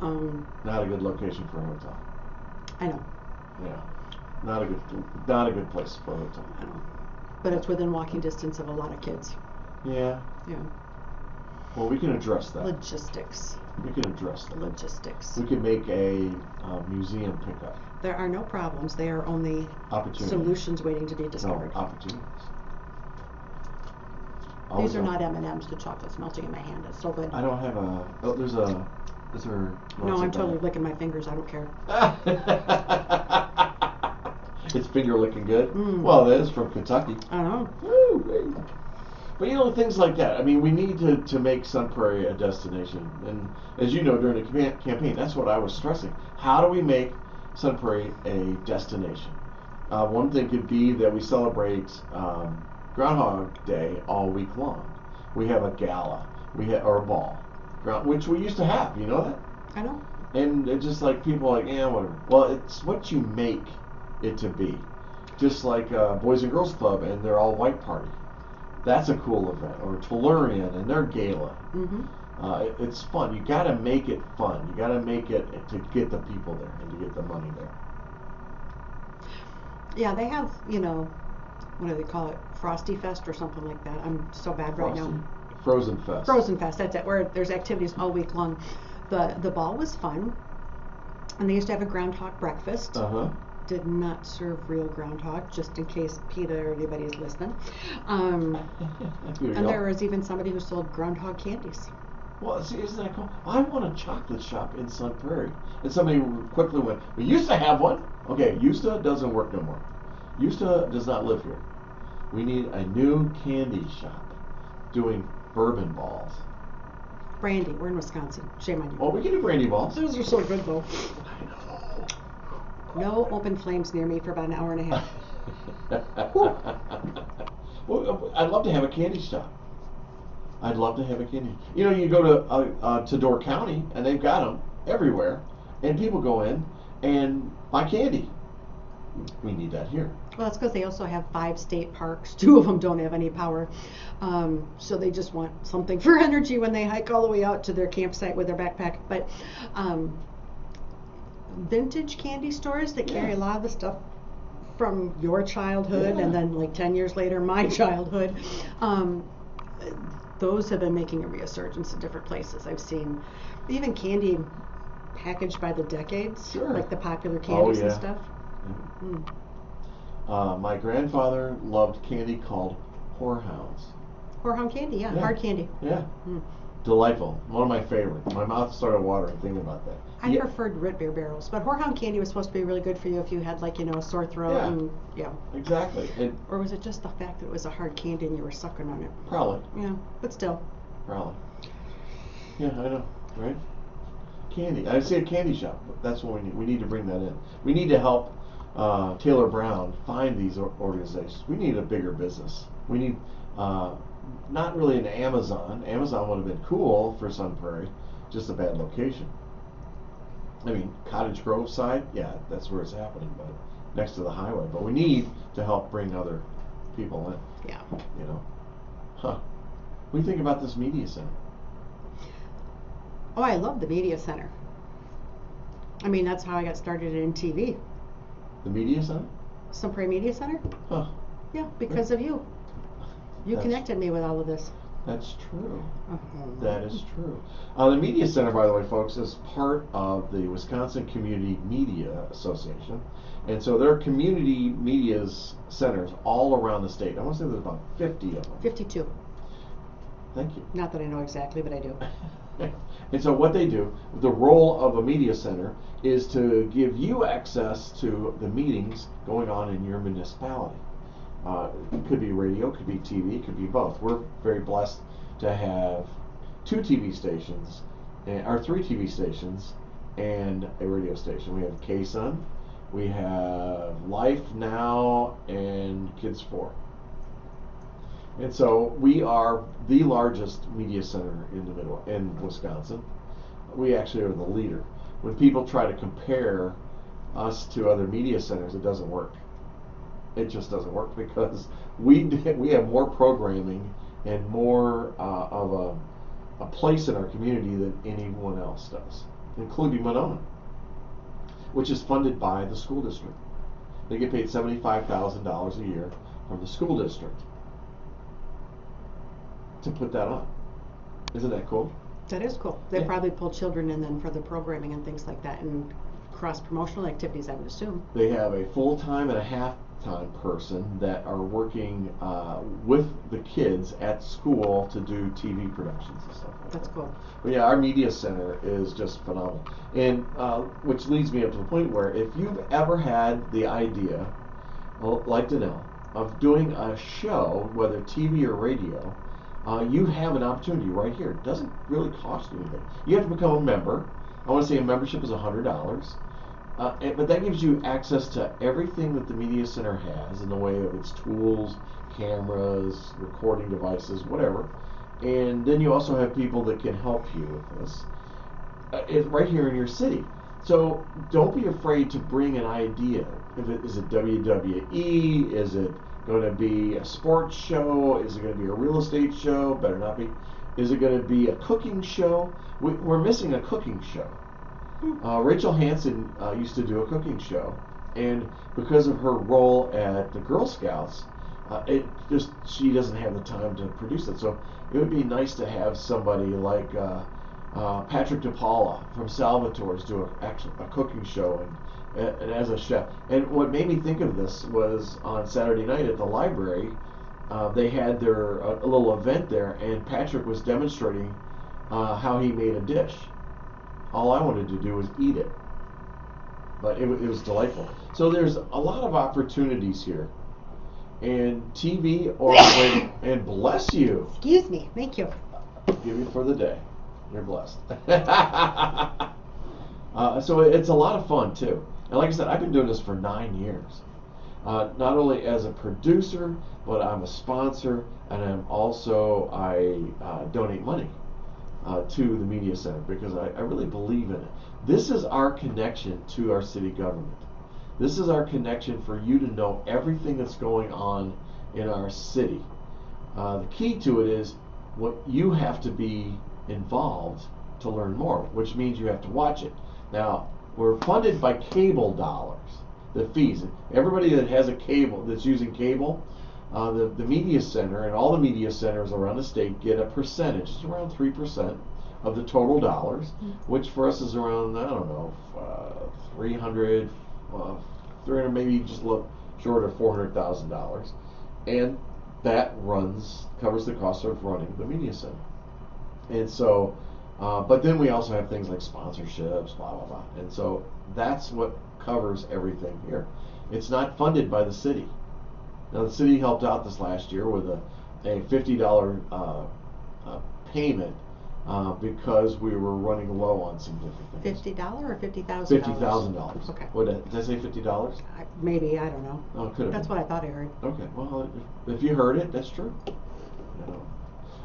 not a good location for a hotel. I know. Yeah, not a good place for a hotel. I know, but it's within walking distance of a lot of kids. Yeah. Yeah. Well, we can address that. Logistics. We can address that. Logistics. We can make a museum pickup. There are no problems. They are only solutions waiting to be discovered. No, opportunities. These are not M&Ms. The chocolate's melting in my hand. It's so good. I don't have a. Oh, there's a. Is there? No, I'm totally licking my fingers. I don't care. It's finger licking good. Well, that is from Kentucky. I know. Woo. But you know, things like that. I mean, we need to make Sun Prairie a destination. And as you know, during the campaign, that's what I was stressing. How do we make Sun Prairie a destination? One thing could be that we celebrate Groundhog Day all week long. We have a gala, or a ball, which we used to have. You know that? I know. And it's just like people are like, yeah, whatever. Well, it's what you make it to be. Just like Boys and Girls Club and their all white party. That's a cool event. Or Tellurian and their gala. Mm-hmm. It's fun. You got to make it fun. You got to make it to get the people there and to get the money there. Yeah, they have, what do they call it? Frosty Fest or something like that. I'm so bad right now. Frozen Fest. Frozen Fest, that's it, where there's activities all week long. The ball was fun, and they used to have a groundhog breakfast. Did not serve real groundhog, just in case PETA or anybody is listening. And there was even somebody who sold groundhog candies. Well, see, isn't that cool? I want a chocolate shop in Sun Prairie. And somebody quickly went, we used to have one. Okay, used to doesn't work no more. Used to does not live here. We need a new candy shop doing bourbon balls. Brandy, we're in Wisconsin. Shame on you. Oh, we can do brandy balls. Those are so good, though. I know. No open flames near me for about an hour and a half. Well, I'd love to have a candy shop. I'd love to have a candy. You go to Door County, and they've got them everywhere, and people go in and buy candy. We need that here. Well, that's because they also have 5 state parks. 2 of them don't have any power. So they just want something for energy when they hike all the way out to their campsite with their backpack. But vintage candy stores that carry a lot of the stuff from your childhood and then like 10 years later, my childhood, those have been making a resurgence in different places. I've seen even candy packaged by the decades, like the popular candies and stuff. My grandfather loved candy called Whorehounds. Whorehound candy, hard candy. Yeah. Delightful. One of my favorites. My mouth started watering thinking about that. I preferred root beer barrels, but Whorehound candy was supposed to be really good for you if you had a sore throat. And exactly. Or was it just the fact that it was a hard candy and you were sucking on it? Probably. Yeah, but still. Probably. Yeah, I know, right? Candy. I see a candy shop. That's what we need. We need to bring that in. We need to help Taylor Brown find these organizations. We need a bigger business. We need not really an Amazon. Amazon would have been cool for Sun Prairie, just a bad location. I mean, Cottage Grove side, that's where it's happening, but next to the highway. But we need to help bring other people in. Yeah. What do you think about this media center? Oh, I love the media center. I mean, that's how I got started in TV. The media center? Sun Prairie Media Center? Huh. Yeah, because of you. You connected me with all of this. That's true. That is true. The Media Center, by the way, folks, is part of the Wisconsin Community Media Association. And so there are community media centers all around the state. I want to say there's about 50 of them. 52. Thank you. Not that I know exactly, but I do. And so what they do, the role of a media center is to give you access to the meetings going on in your municipality. It could be radio, could be TV, could be both. We're very blessed to have 2 TV stations, or 3 TV stations, and a radio station. We have KSUN, we have Life Now, and Kids 4. And so we are the largest media center in Wisconsin. We actually are the leader. When people try to compare us to other media centers, it doesn't work. It just doesn't work because we have more programming and more of a place in our community than anyone else does, including Monona, which is funded by the school district. They get paid $75,000 a year from the school district to put that on. Isn't that cool? That is cool. They probably pull children in then for the programming and things like that, and cross-promotional activities, I would assume. They have a full-time and a half-time person that are working with the kids at school to do TV productions and stuff like that. That's cool. But yeah, our media center is just phenomenal. And which leads me up to the point where if you've ever had the idea, like Dannelle, of doing a show, whether TV or radio, you have an opportunity right here. It doesn't really cost you anything. You have to become a member. I want to say a membership is $100. But that gives you access to everything that the Media Center has in the way of its tools, cameras, recording devices, whatever. And then you also have people that can help you with this. It's right here in your city. So don't be afraid to bring an idea. Is it WWE? Is it going to be a sports show? Is it going to be a real estate show? Better not be. Is it going to be a cooking show? We're missing a cooking show. Rachel Hansen used to do a cooking show, and because of her role at the Girl Scouts, she doesn't have the time to produce it. So it would be nice to have somebody like Patrick DePaula from Salvatore's do a cooking show and as a chef. And what made me think of this was on Saturday night at the library, they had a little event there, and Patrick was demonstrating how he made a dish. All I wanted to do was eat it, but it was delightful. So there's a lot of opportunities here, and TV or and bless you. Excuse me. Thank you. Give you for the day. You're blessed. So it's a lot of fun too. And like I said, I've been doing this for 9 years. Not only as a producer, but I'm a sponsor, and I donate money to the Media Center because I really believe in it. This is our connection to our city government. This is our connection for you to know everything that's going on in our city. The key to it is what you have to be involved to learn more, which means you have to watch it. Now, we're funded by cable dollars, the fees. Everybody that has a cable, that's using cable, the Media Center and all the media centers around the state get a percentage. It's around 3% of the total dollars, which for us is around, I don't know, 300, maybe just a little short of $400,000. And that covers the cost of running the Media Center. And so, but then we also have things like sponsorships, blah, blah, blah. And so that's what covers everything here. It's not funded by the city. Now, the city helped out this last year with a $50 payment because we were running low on some different things. $50 or $50,000? $50,000. Okay. Did I say $50? Maybe, I don't know. Oh, it could have That's been. what I thought I heard. Okay, well, if you heard it, that's true. You know.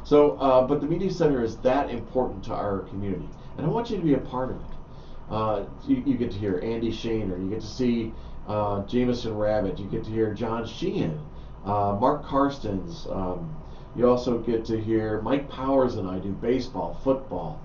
So, but the Media Center is that important to our community, and I want you to be a part of it. You get to hear Andy Shaner, you get to see Jameson Rabbit, you get to hear John Sheehan, Mark Karstens, you also get to hear Mike Powers and I do baseball, football,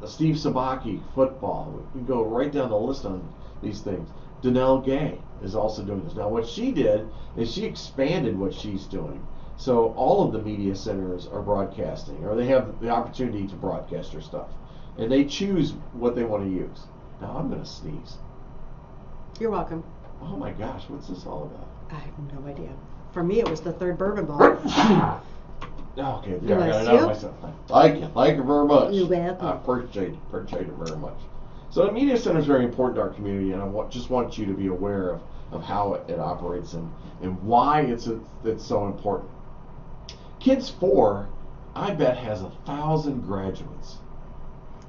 Steve Sabaki, football. We can go right down the list on these things. Dannelle Gay is also doing this. Now, what she did is she expanded what she's doing. So all of the media centers are broadcasting, or they have the opportunity to broadcast their stuff. And they choose what they want to use. Now, I'm going to sneeze. You're welcome. Oh my gosh, what's this all about? I have no idea. For me, it was the third bourbon ball. Okay, yeah, I got it Bless out you. of myself. Thank you very much. You're welcome. I appreciate it very much. So the Media Center is very important to our community, and I just want you to be aware of how it operates and why it's so important. Kids 4, I bet, has 1,000 graduates.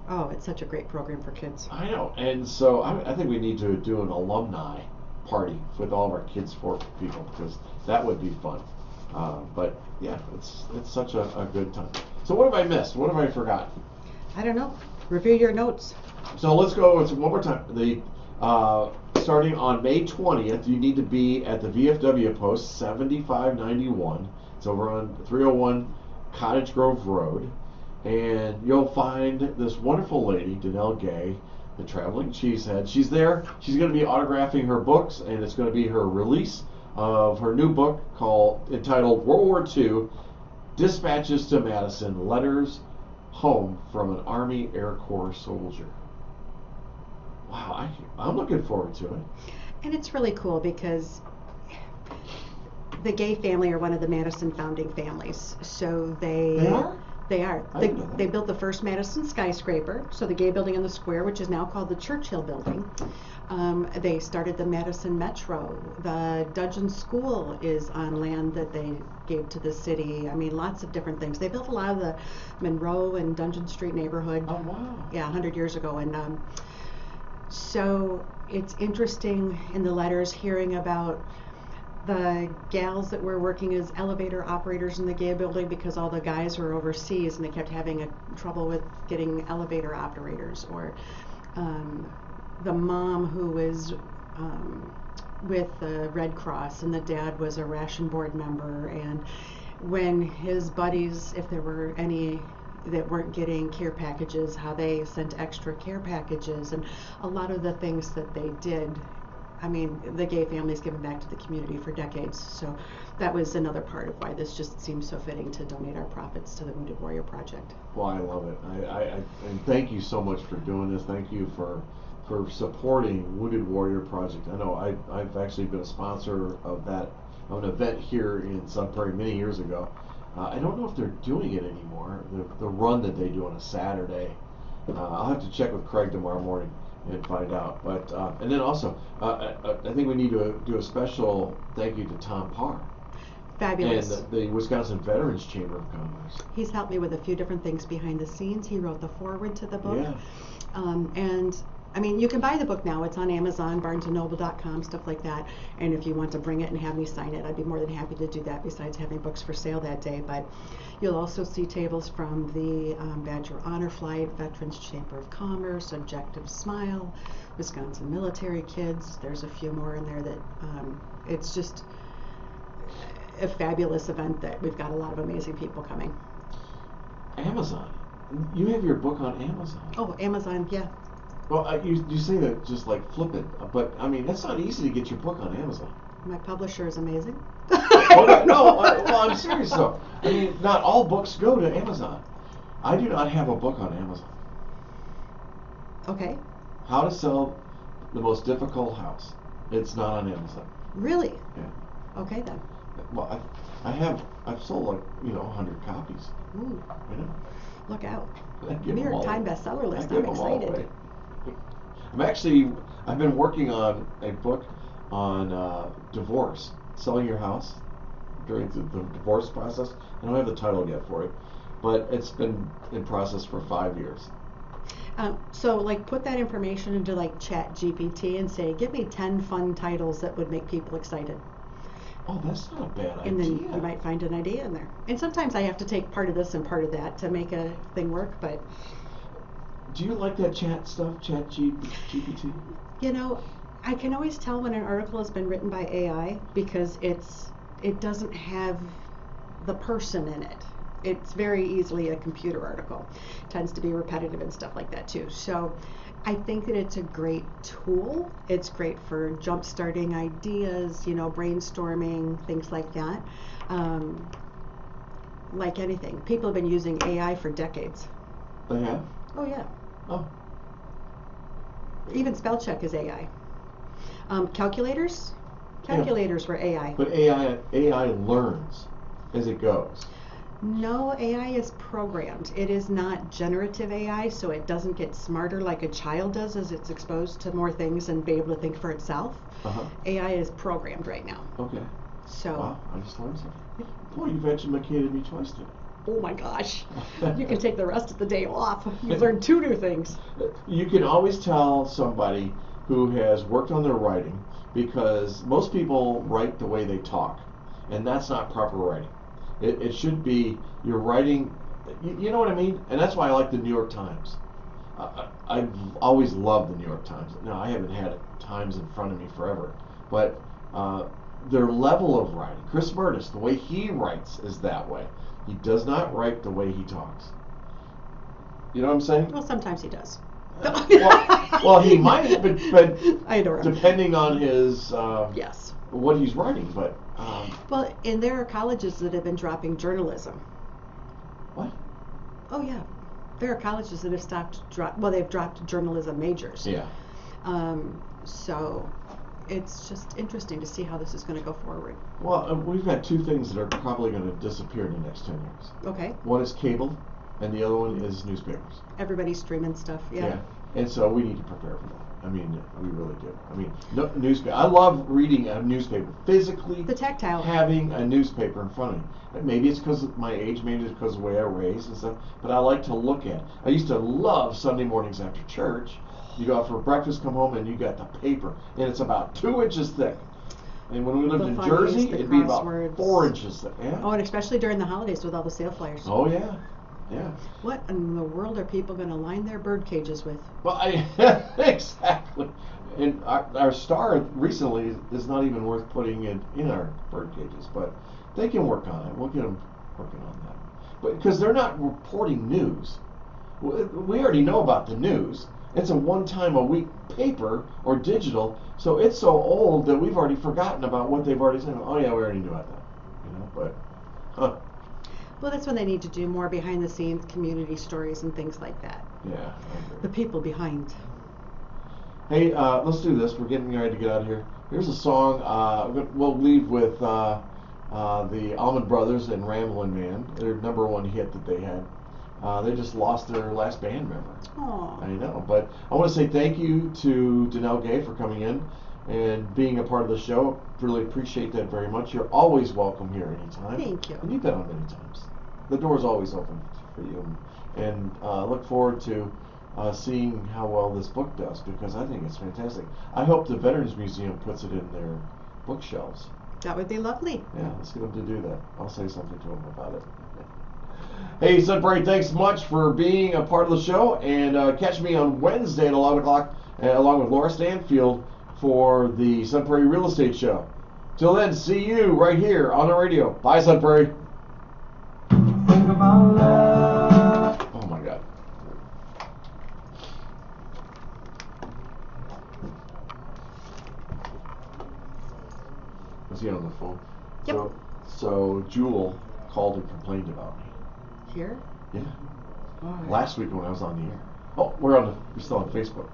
Oh, it's such a great program for kids. I know, and so I think we need to do an alumni party with all of our Kids 4 people, because that would be fun. But yeah, it's such a good time. So what have I missed? What have I forgotten? I don't know. Review your notes. So let's go one more time. Starting on May 20th, you need to be at the VFW post 7591. It's over on 301 Cottage Grove Road. And you'll find this wonderful lady, Dannelle Gay, the traveling cheesehead. She's there. She's going to be autographing her books, and it's going to be her release of her new book entitled World War II, Dispatches to Madison, Letters Home from an Army Air Corps Soldier. Wow, I'm looking forward to it. And it's really cool because the Gay family are one of the Madison founding families. So They are? They are. I didn't know that. They built the first Madison skyscraper, so the Gay building in the square, which is now called the Churchill building. They started the Madison Metro. The Dudgeon School is on land that they gave to the city. I mean, lots of different things. They built a lot of the Monroe and Dungeon Street neighborhood. Oh, wow. Yeah, 100 years ago. And So it's interesting in the letters hearing about the gals that were working as elevator operators in the Gay building because all the guys were overseas and they kept having trouble with getting elevator operators, or the mom who was with the Red Cross and the dad was a ration board member, and when his buddies, if there were any that weren't getting care packages, how they sent extra care packages, and a lot of the things that they did. I mean, the Gay family's given back to the community for decades, so that was another part of why this just seems so fitting to donate our profits to the Wounded Warrior Project. Well, I love it. And thank you so much for doing this. Thank you for supporting Wounded Warrior Project. I know I've actually been a sponsor of an event here in Sun Prairie many years ago. I don't know if they're doing it anymore. The run that they do on a Saturday. I'll have to check with Craig tomorrow morning and find out. But and then also, I think we need to do a special thank you to Tom Parr. Fabulous. And the Wisconsin Veterans Chamber of Commerce. He's helped me with a few different things behind the scenes. He wrote the foreword to the book. Yeah. And I mean, you can buy the book now. It's on Amazon, BarnesandNoble.com, stuff like that. And if you want to bring it and have me sign it, I'd be more than happy to do that, besides having books for sale that day. But you'll also see tables from the Badger Honor Flight, Veterans Chamber of Commerce, Objective Smile, Wisconsin Military Kids. There's a few more in there that it's just a fabulous event that we've got a lot of amazing people coming. Amazon. You have your book on Amazon. Oh, Amazon, yeah. Well, you say that just like flippant, but I mean, it's not easy to get your book on Amazon. My publisher is amazing. No, I'm serious though. I mean, not all books go to Amazon. I do not have a book on Amazon. Okay. How to Sell the Most Difficult House. It's not on Amazon. Really? Yeah. Okay then. Well, I've sold like 100 copies. Ooh, You know. look out. I give New them York all- Times bestseller list. I give I'm them all excited. away. I've been working on a book on divorce, selling your house during the divorce process. I don't have the title yet for it, but it's been in process for 5 years. So like put that information into like Chat GPT and say, give me 10 fun titles that would make people excited. Oh, that's not a bad idea. And then you might find an idea in there. And sometimes I have to take part of this and part of that to make a thing work, but Do you like that chat stuff, Chat GPT? you know, I can always tell when an article has been written by AI because it doesn't have the person in it. It's very easily a computer article. It tends to be repetitive and stuff like that too. So I think that it's a great tool. It's great for jump starting ideas, brainstorming, things like that. Like anything. People have been using AI for decades. They have? Oh yeah. Oh. Even spell check is AI. Calculators were AI. But AI learns as it goes. No, AI is programmed. It is not generative AI, so it doesn't get smarter like a child does as it's exposed to more things and be able to think for itself. Uh-huh. AI is programmed right now. Okay. So. Wow, I just learned something. Boy, you've educated me twice today. Oh my gosh. You can take the rest of the day off. You've learned 2 new things. You can always tell somebody who has worked on their writing because most people write the way they talk, and that's not proper writing. It should be you're writing, you know what I mean? And that's why I like the New York Times. I've always loved the New York Times. Now, I haven't had Times in front of me forever, but their level of writing, Chris Murtis, the way he writes is that way. He does not write the way he talks. You know what I'm saying? Well, sometimes he does. well, he might, but I adore him. depending on his Yes. what he's writing, but Well, and there are colleges that have been dropping journalism. what? Oh yeah, there are colleges that have they've dropped journalism majors. Yeah. So it's just interesting to see how this is going to go forward. Well, we've got 2 things that are probably going to disappear in the next 10 years. Okay. One is cable, and the other one is newspapers. Everybody's streaming stuff. Yeah. And so we need to prepare for that. I mean, we really do. I mean, newspaper. I love reading a newspaper physically. The tactile. Having a newspaper in front of me. Maybe it's because of my age. Maybe it's because of the way I raised and stuff. But I like to look at it. I used to love Sunday mornings after church. You go out for breakfast, come home, and you got the paper, and it's about 2 inches thick. And when we lived in Jersey, it'd be about 4 inches thick. Yeah. Oh, and especially during the holidays with all the sale flyers. Oh yeah. Yeah. What in the world are people going to line their bird cages with? Well, exactly. And our star recently is not even worth putting in our bird cages, but they can work on it. We'll get them working on that. But because they're not reporting news, we already know about the news. It's a one-time-a-week paper or digital, so it's so old that we've already forgotten about what they've already said. Oh yeah, we already knew about that. But. Well, that's when they need to do more behind-the-scenes community stories and things like that. Yeah, I agree. The people behind. Hey, let's do this. We're getting ready to get out of here. Here's a song. We'll leave with the Allman Brothers and Ramblin' Man. Their #1 hit that they had. They just lost their last band member. Aww. I know, but I want to say thank you to Dannelle Gay for coming in and being a part of the show. Really appreciate that very much. You're always welcome here anytime. Thank you. And you've been on many times. The door's always open for you. And look forward to seeing how well this book does, because I think it's fantastic. I hope the Veterans Museum puts it in their bookshelves. That would be lovely. Yeah, let's get them to do that. I'll say something to them about it. Hey, Sun Prairie, thanks much for being a part of the show, and catch me on Wednesday at 11 o'clock along with Laura Stanfield for the Sun Prairie Real Estate Show. Till then, see you right here on the radio. Bye, Sun Prairie. Oh my God. Was he on the phone? Yep. So Jewel called and complained about me. Here? Yeah. All right. Last week when I was on the air. Oh, we're still on Facebook.